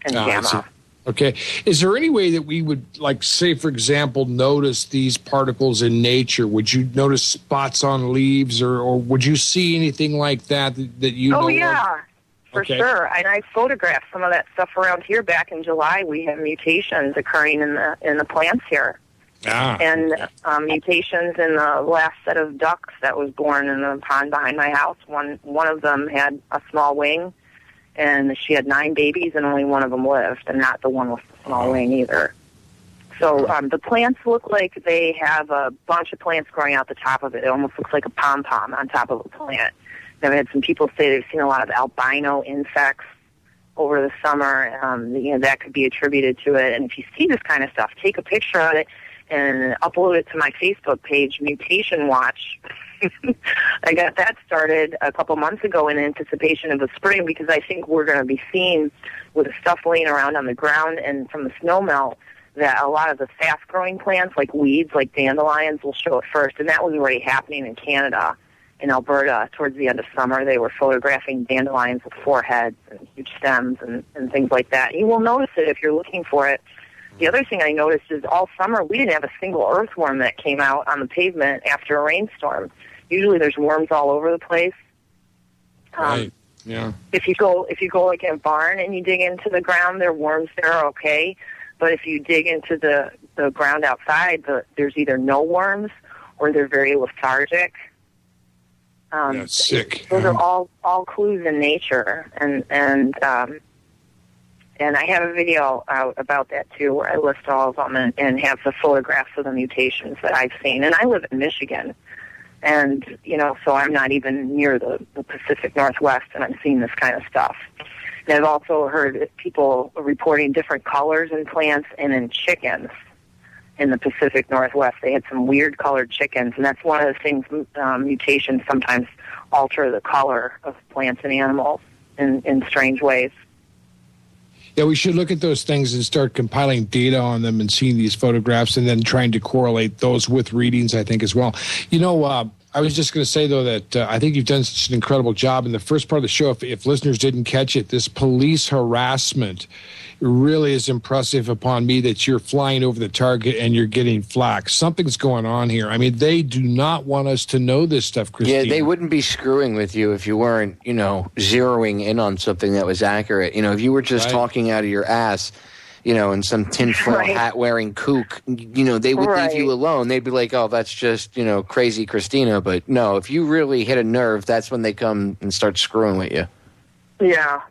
and gamma. Okay. Is there any way that we would, say, for example, notice these particles in nature? Would you notice spots on leaves, or would you see anything like that you know? Oh, yeah. Of? For sure. And I photographed some of that stuff around here back in July. We have mutations occurring in the plants here. And mutations in the last set of ducks that was born in the pond behind my house. One of them had a small wing, and she had 9 babies, and only one of them lived, and not the one with the small wing either. So the plants look like they have a bunch of plants growing out the top of it. It almost looks like a pom-pom on top of a plant. I've had some people say they've seen a lot of albino insects over the summer. That could be attributed to it. And if you see this kind of stuff, take a picture of it and upload it to my Facebook page, Mutation Watch. I got that started a couple months ago in anticipation of the spring, because I think we're going to be seeing, with the stuff laying around on the ground and from the snow melt, that a lot of the fast-growing plants, like weeds, like dandelions, will show it first. And that was already happening in Canada. In Alberta, towards the end of summer, they were photographing dandelions with 4 heads and huge stems and things like that. You will notice it if you're looking for it. The other thing I noticed is all summer we didn't have a single earthworm that came out on the pavement after a rainstorm. Usually there's worms all over the place. Right. Yeah. If you go like in a barn and you dig into the ground, there are worms there, okay. But if you dig into the ground outside, there's either no worms or they're very lethargic. That's sick. Those are all clues in nature, and I have a video out about that too, where I list all of them and have the photographs of the mutations that I've seen. And I live in Michigan, and so I'm not even near the Pacific Northwest, and I'm seeing this kind of stuff. And I've also heard people reporting different colors in plants and in chickens. in the Pacific Northwest. They had some weird colored chickens, and that's one of the things, mutations sometimes alter the color of plants and animals in strange ways. Yeah, we should look at those things and start compiling data on them and seeing these photographs and then trying to correlate those with readings, I think, as well. I was just going to say, though, that I think you've done such an incredible job in the first part of the show. If listeners didn't catch it, this police harassment really is impressive upon me, that you're flying over the target and you're getting flack. Something's going on here. I mean, they do not want us to know this stuff, Christine. Yeah, they wouldn't be screwing with you if you weren't, zeroing in on something that was accurate. If you were just talking out of your ass, and some tinfoil hat wearing kook, they would leave you alone. They'd be like, oh, that's just, crazy Christina. But no, if you really hit a nerve, that's when they come and start screwing with you. Yeah.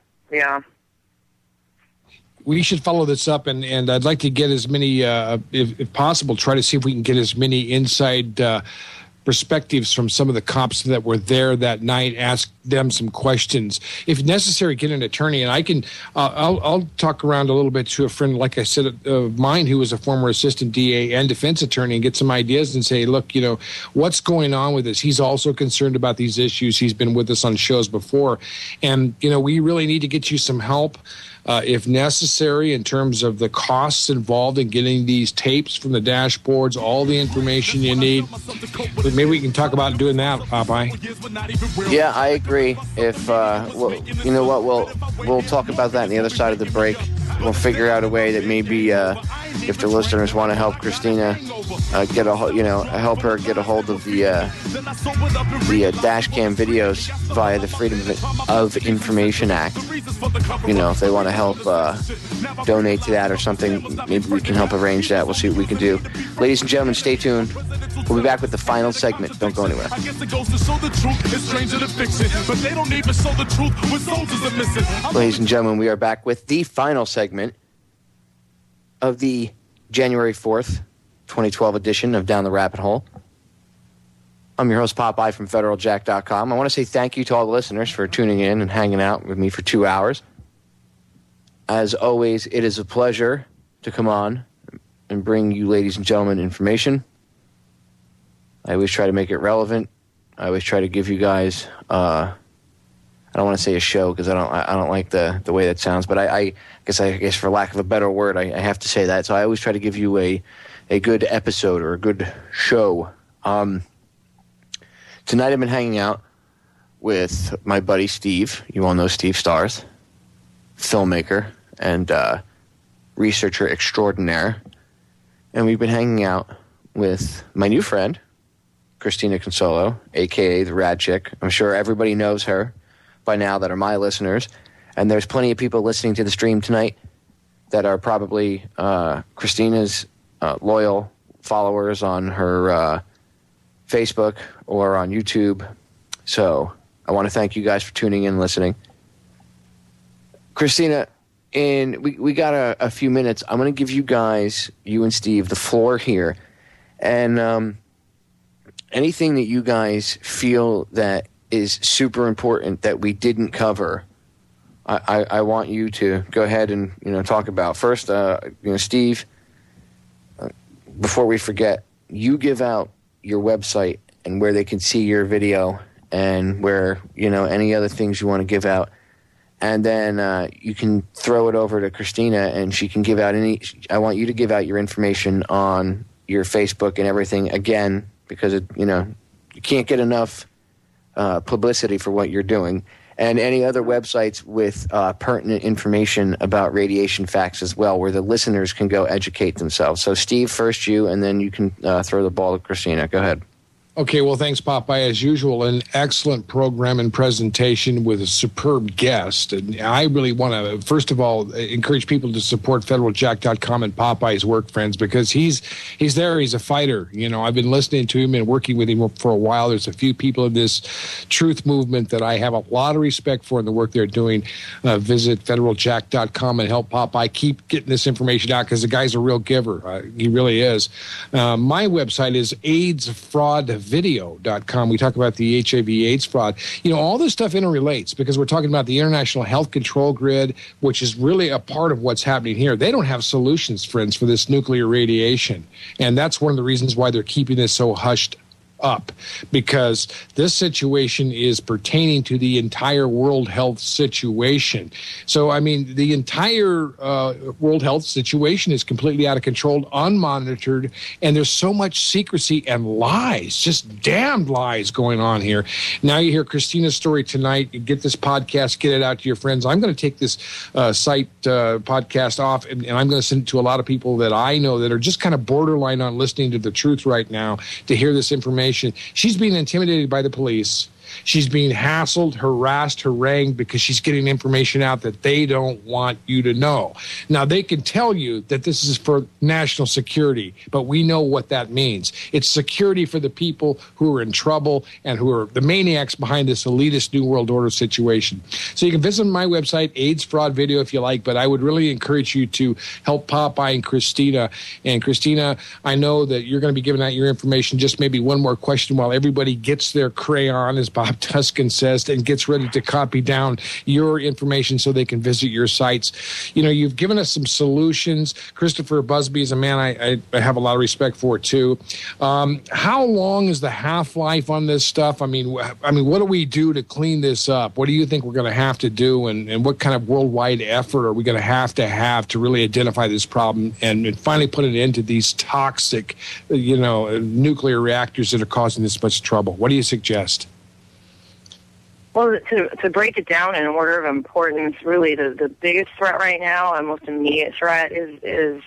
We should follow this up, and I'd like to get as many, if possible, try to see if we can get as many inside perspectives from some of the cops that were there that night, ask them some questions. If necessary, get an attorney, and I can, I'll talk around a little bit to a friend, like I said, of mine who was a former assistant DA and defense attorney, and get some ideas and say, look, what's going on with this? He's also concerned about these issues. He's been with us on shows before, and, we really need to get you some help. If necessary, in terms of the costs involved in getting these tapes from the dashboards, all the information you need. Maybe we can talk about doing that, Popeye. Yeah, I agree. If we'll talk about that on the other side of the break. We'll figure out a way that maybe if the listeners want to help Christina help her get a hold of the dash cam videos via the Freedom of Information Act. If they want to help donate to that or something, maybe we can help arrange that. We'll see what we can do. Ladies and gentlemen, stay tuned. We'll be back with the final segment. Don't go anywhere. Ladies and gentlemen, we are back with the final segment of the January 4th, 2012 edition of Down the Rabbit Hole. I'm your host, Popeye from FederalJack.com. I want to say thank you to all the listeners for tuning in and hanging out with me for 2 hours. As always, it is a pleasure to come on and bring you, ladies and gentlemen, information. I always try to make it relevant. I always try to give you guys, I don't want to say a show because I don't like the way that sounds, but I guess for lack of a better word, I have to say that. So I always try to give you a good episode or a good show. Tonight I've been hanging out with my buddy Steve. You all know Steve Stars, filmmaker and researcher extraordinaire. And we've been hanging out with my new friend, Christina Consolo, a.k.a. the RadChick. I'm sure everybody knows her by now that are my listeners. And there's plenty of people listening to the stream tonight that are probably Christina's loyal followers on her Facebook or on YouTube. So I want to thank you guys for tuning in and listening. Christina, we got a few minutes. I'm going to give you guys, you and Steve, the floor here. And anything that you guys feel that is super important that we didn't cover, I want you to go ahead and talk about. First, Steve, before we forget, you give out your website and where they can see your video and where, any other things you want to give out. And then you can throw it over to Christina and she can give out I want you to give out your information on your Facebook and everything again, because you can't get enough publicity for what you're doing. And any other websites with pertinent information about radiation facts as well, where the listeners can go educate themselves. So, Steve, first you, and then you can throw the ball to Christina. Go ahead. Okay, well, thanks, Popeye. As usual, an excellent program and presentation with a superb guest. And I really want to, first of all, encourage people to support FederalJack.com and Popeye's work, friends, because he's there. He's a fighter. I've been listening to him and working with him for a while. There's a few people in this truth movement that I have a lot of respect for in the work they're doing. Visit FederalJack.com and help Popeye keep getting this information out, because the guy's a real giver. He really is. My website is AIDS Fraud EadsFraudVideo.com. We talk about the HIV/AIDS fraud. All this stuff interrelates because we're talking about the International Health Control Grid, which is really a part of what's happening here. They don't have solutions, friends, for this nuclear radiation. And that's one of the reasons why they're keeping this so hushed up, because this situation is pertaining to the entire world health situation. So, the entire world health situation is completely out of control, unmonitored, and there's so much secrecy and lies, just damned lies going on here. Now you hear Christina's story tonight. You get this podcast, get it out to your friends. I'm going to take this site podcast off, and I'm going to send it to a lot of people that I know that are just kind of borderline on listening to the truth right now to hear this information. She's being intimidated by the police. She's being hassled, harassed, harangued because she's getting information out that they don't want you to know. Now, they can tell you that this is for national security, but we know what that means. It's security for the people who are in trouble and who are the maniacs behind this elitist New World Order situation. So you can visit my website, AIDS Fraud Video, if you like, but I would really encourage you to help Popeye and Christina. And Christina, I know that you're going to be giving out your information. Just maybe one more question while everybody gets their crayon, as Bob Tuskin says, and gets ready to copy down your information so they can visit your sites. You've given us some solutions. Christopher Busby is a man I have a lot of respect for, too. How long is the half-life on this stuff? What do we do to clean this up? What do you think we're going to have to do, and what kind of worldwide effort are we going to have to really identify this problem and finally put an end to these toxic, nuclear reactors that are causing this much trouble? What do you suggest? Well, to break it down in order of importance, really the biggest threat right now, and most immediate threat, is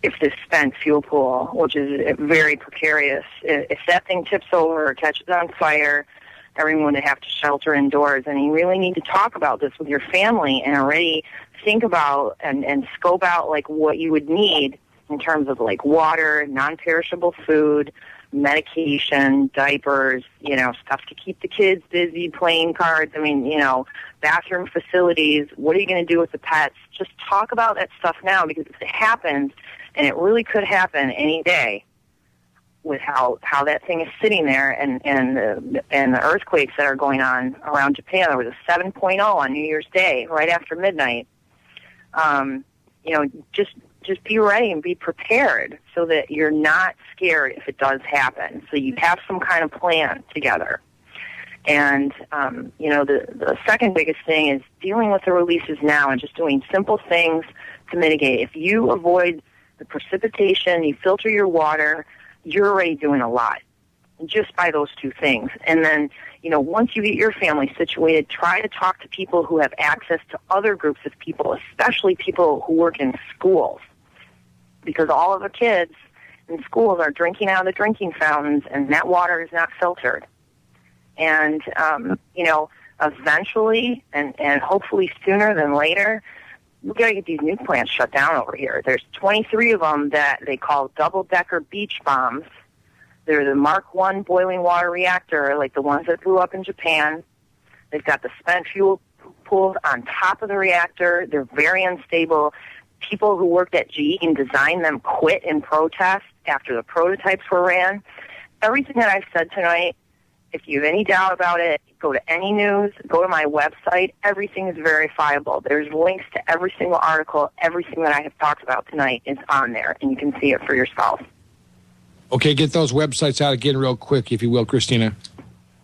if this spent fuel pool, which is very precarious. If that thing tips over or catches on fire, everyone would have to shelter indoors. And you really need to talk about this with your family and already think about and scope out what you would need in terms of water, non-perishable food, medication, diapers, stuff to keep the kids busy, playing cards, bathroom facilities. What are you going to do with the pets? Just talk about that stuff now, because if it happens, and it really could happen any day with how that thing is sitting there and the earthquakes that are going on around Japan. There was a 7.0 on New Year's Day, right after midnight. Just be ready and be prepared so that you're not scared if it does happen. So you have some kind of plan together. And, the second biggest thing is dealing with the releases now and just doing simple things to mitigate. If you avoid the precipitation, you filter your water, you're already doing a lot just by those two things. And then, once you get your family situated, try to talk to people who have access to other groups of people, especially people who work in schools, because all of the kids in schools are drinking out of the drinking fountains, and that water is not filtered. And, eventually, and hopefully sooner than later, we've got to get these nuke plants shut down over here. There's 23 of them that they call double-decker beach bombs. They're the Mark I boiling water reactor, like the ones that blew up in Japan. They've got the spent fuel pools on top of the reactor. They're very unstable. People who worked at GE and designed them quit in protest after the prototypes were ran. Everything that I've said tonight, if you have any doubt about it, go to any news, go to my website. Everything is verifiable. There's links to every single article. Everything that I have talked about tonight is on there, and you can see it for yourself. Okay, get those websites out again real quick, if you will, Christina.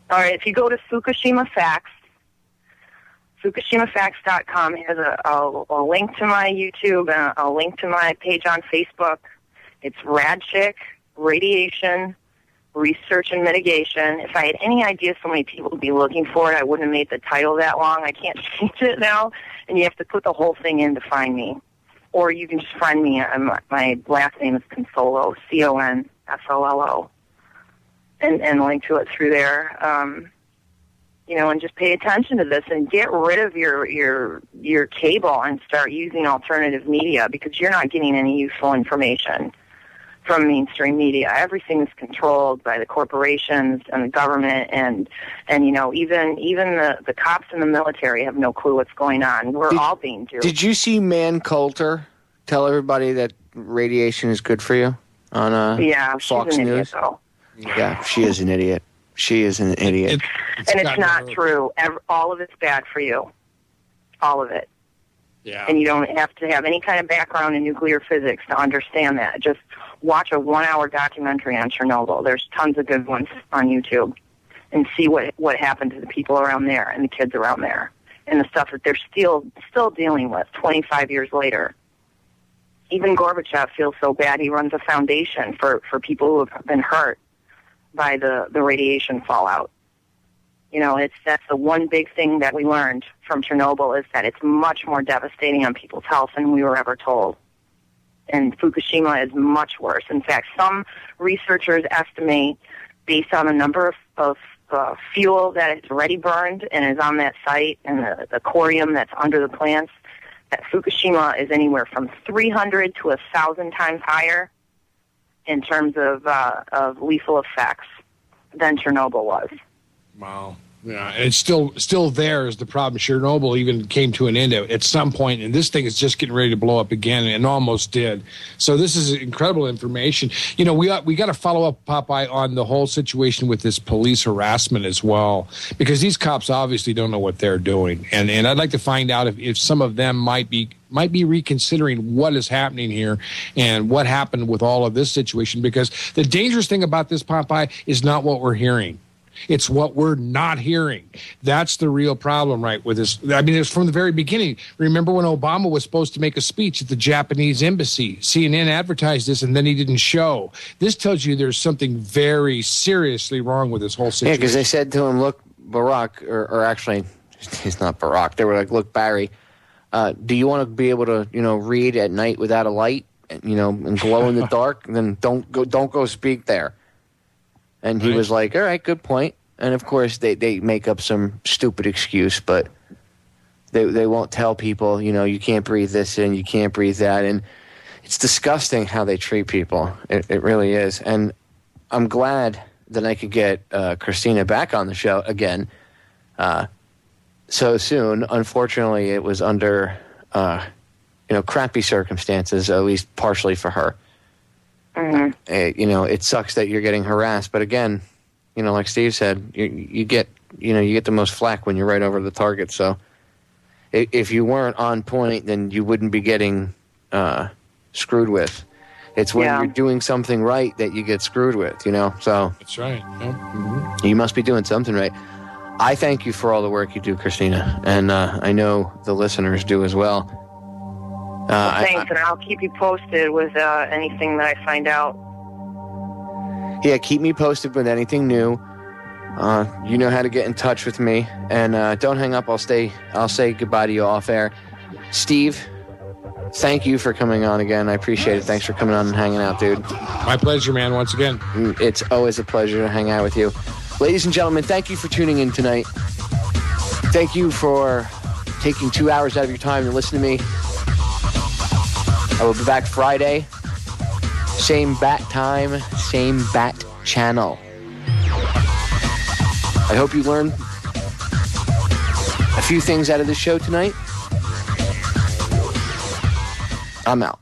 All right, if you go to Fukushima Facts, FukushimaFacts.com has a link to my YouTube and a link to my page on Facebook. It's RadChick, Radiation, Research and Mitigation. If I had any idea so many people would be looking for it, I wouldn't have made the title that long. I can't change it now, and you have to put the whole thing in to find me. Or you can just find me. My last name is Consollo, Consollo, and link to it through there. And just pay attention to this and get rid of your cable and start using alternative media, because you're not getting any useful information from mainstream media. Everything is controlled by the corporations and the government, and even the cops in the military have no clue what's going on. We're all being duped. Did you see Man Coulter tell everybody that radiation is good for you on yeah, Fox she's an News? Idiot, though. Yeah, she is an idiot. She is an idiot. And it's not true. All of it's bad for you. All of it. Yeah. And you don't have to have any kind of background in nuclear physics to understand that. Just watch a 1-hour documentary on Chernobyl. There's tons of good ones on YouTube. And see what happened to the people around there and the kids around there. And the stuff that they're still dealing with 25 years later. Even Gorbachev feels so bad he runs a foundation for people who have been hurt by the radiation fallout. You know, that's the one big thing that we learned from Chernobyl is that it's much more devastating on people's health than we were ever told. And Fukushima is much worse. In fact, some researchers estimate, based on the number of fuel that is already burned and is on that site and the corium that's under the plants, that Fukushima is anywhere from 300 to 1,000 times higher in terms of lethal effects than Chernobyl was. Wow. Yeah, and it's still there is the problem. Chernobyl even came to an end at some point, and this thing is just getting ready to blow up again, and almost did. So this is incredible information. You know, we got to follow up, Popeye, on the whole situation with this police harassment as well, because these cops obviously don't know what they're doing, and I'd like to find out if some of them might be reconsidering what is happening here and what happened with all of this situation, because the dangerous thing about this, Popeye, is not what we're hearing. It's what we're not hearing. That's the real problem, right, with this. I mean, it's from the very beginning. Remember when Obama was supposed to make a speech at the Japanese embassy? CNN advertised this, and then he didn't show. This tells you there's something very seriously wrong with this whole situation. Yeah, because they said to him, look, Barack, or actually, he's not Barack. They were like, look, Barry, do you want to be able to, read at night without a light, and glow in the dark? And then don't go speak there. And he was like, all right, good point. And, of course, they make up some stupid excuse, but they won't tell people, you can't breathe this in, you can't breathe that. And it's disgusting how they treat people. It really is. And I'm glad that I could get Christina back on the show again so soon. Unfortunately, it was under, crappy circumstances, at least partially for her. Mm-hmm. It sucks that you're getting harassed, but again, like Steve said, you get the most flack when you're right over the target. So if you weren't on point, then you wouldn't be getting screwed with. It's when you're doing something right that you get screwed with, So that's right. Yeah. Mm-hmm. You must be doing something right. I thank you for all the work you do, Christina, and I know the listeners do as well. Thanks, and I'll keep you posted with anything that I find out. Yeah, keep me posted with anything new. You know how to get in touch with me, and don't hang up. I'll say goodbye to you off air. Steve, thank you for coming on again. I appreciate it. Thanks for coming on and hanging out, dude. My pleasure, man. Once again, it's always a pleasure to hang out with you, ladies and gentlemen. Thank you for tuning in tonight. Thank you for taking 2 hours out of your time to listen to me. I will be back Friday. Same bat time, same bat channel. I hope you learned a few things out of this show tonight. I'm out.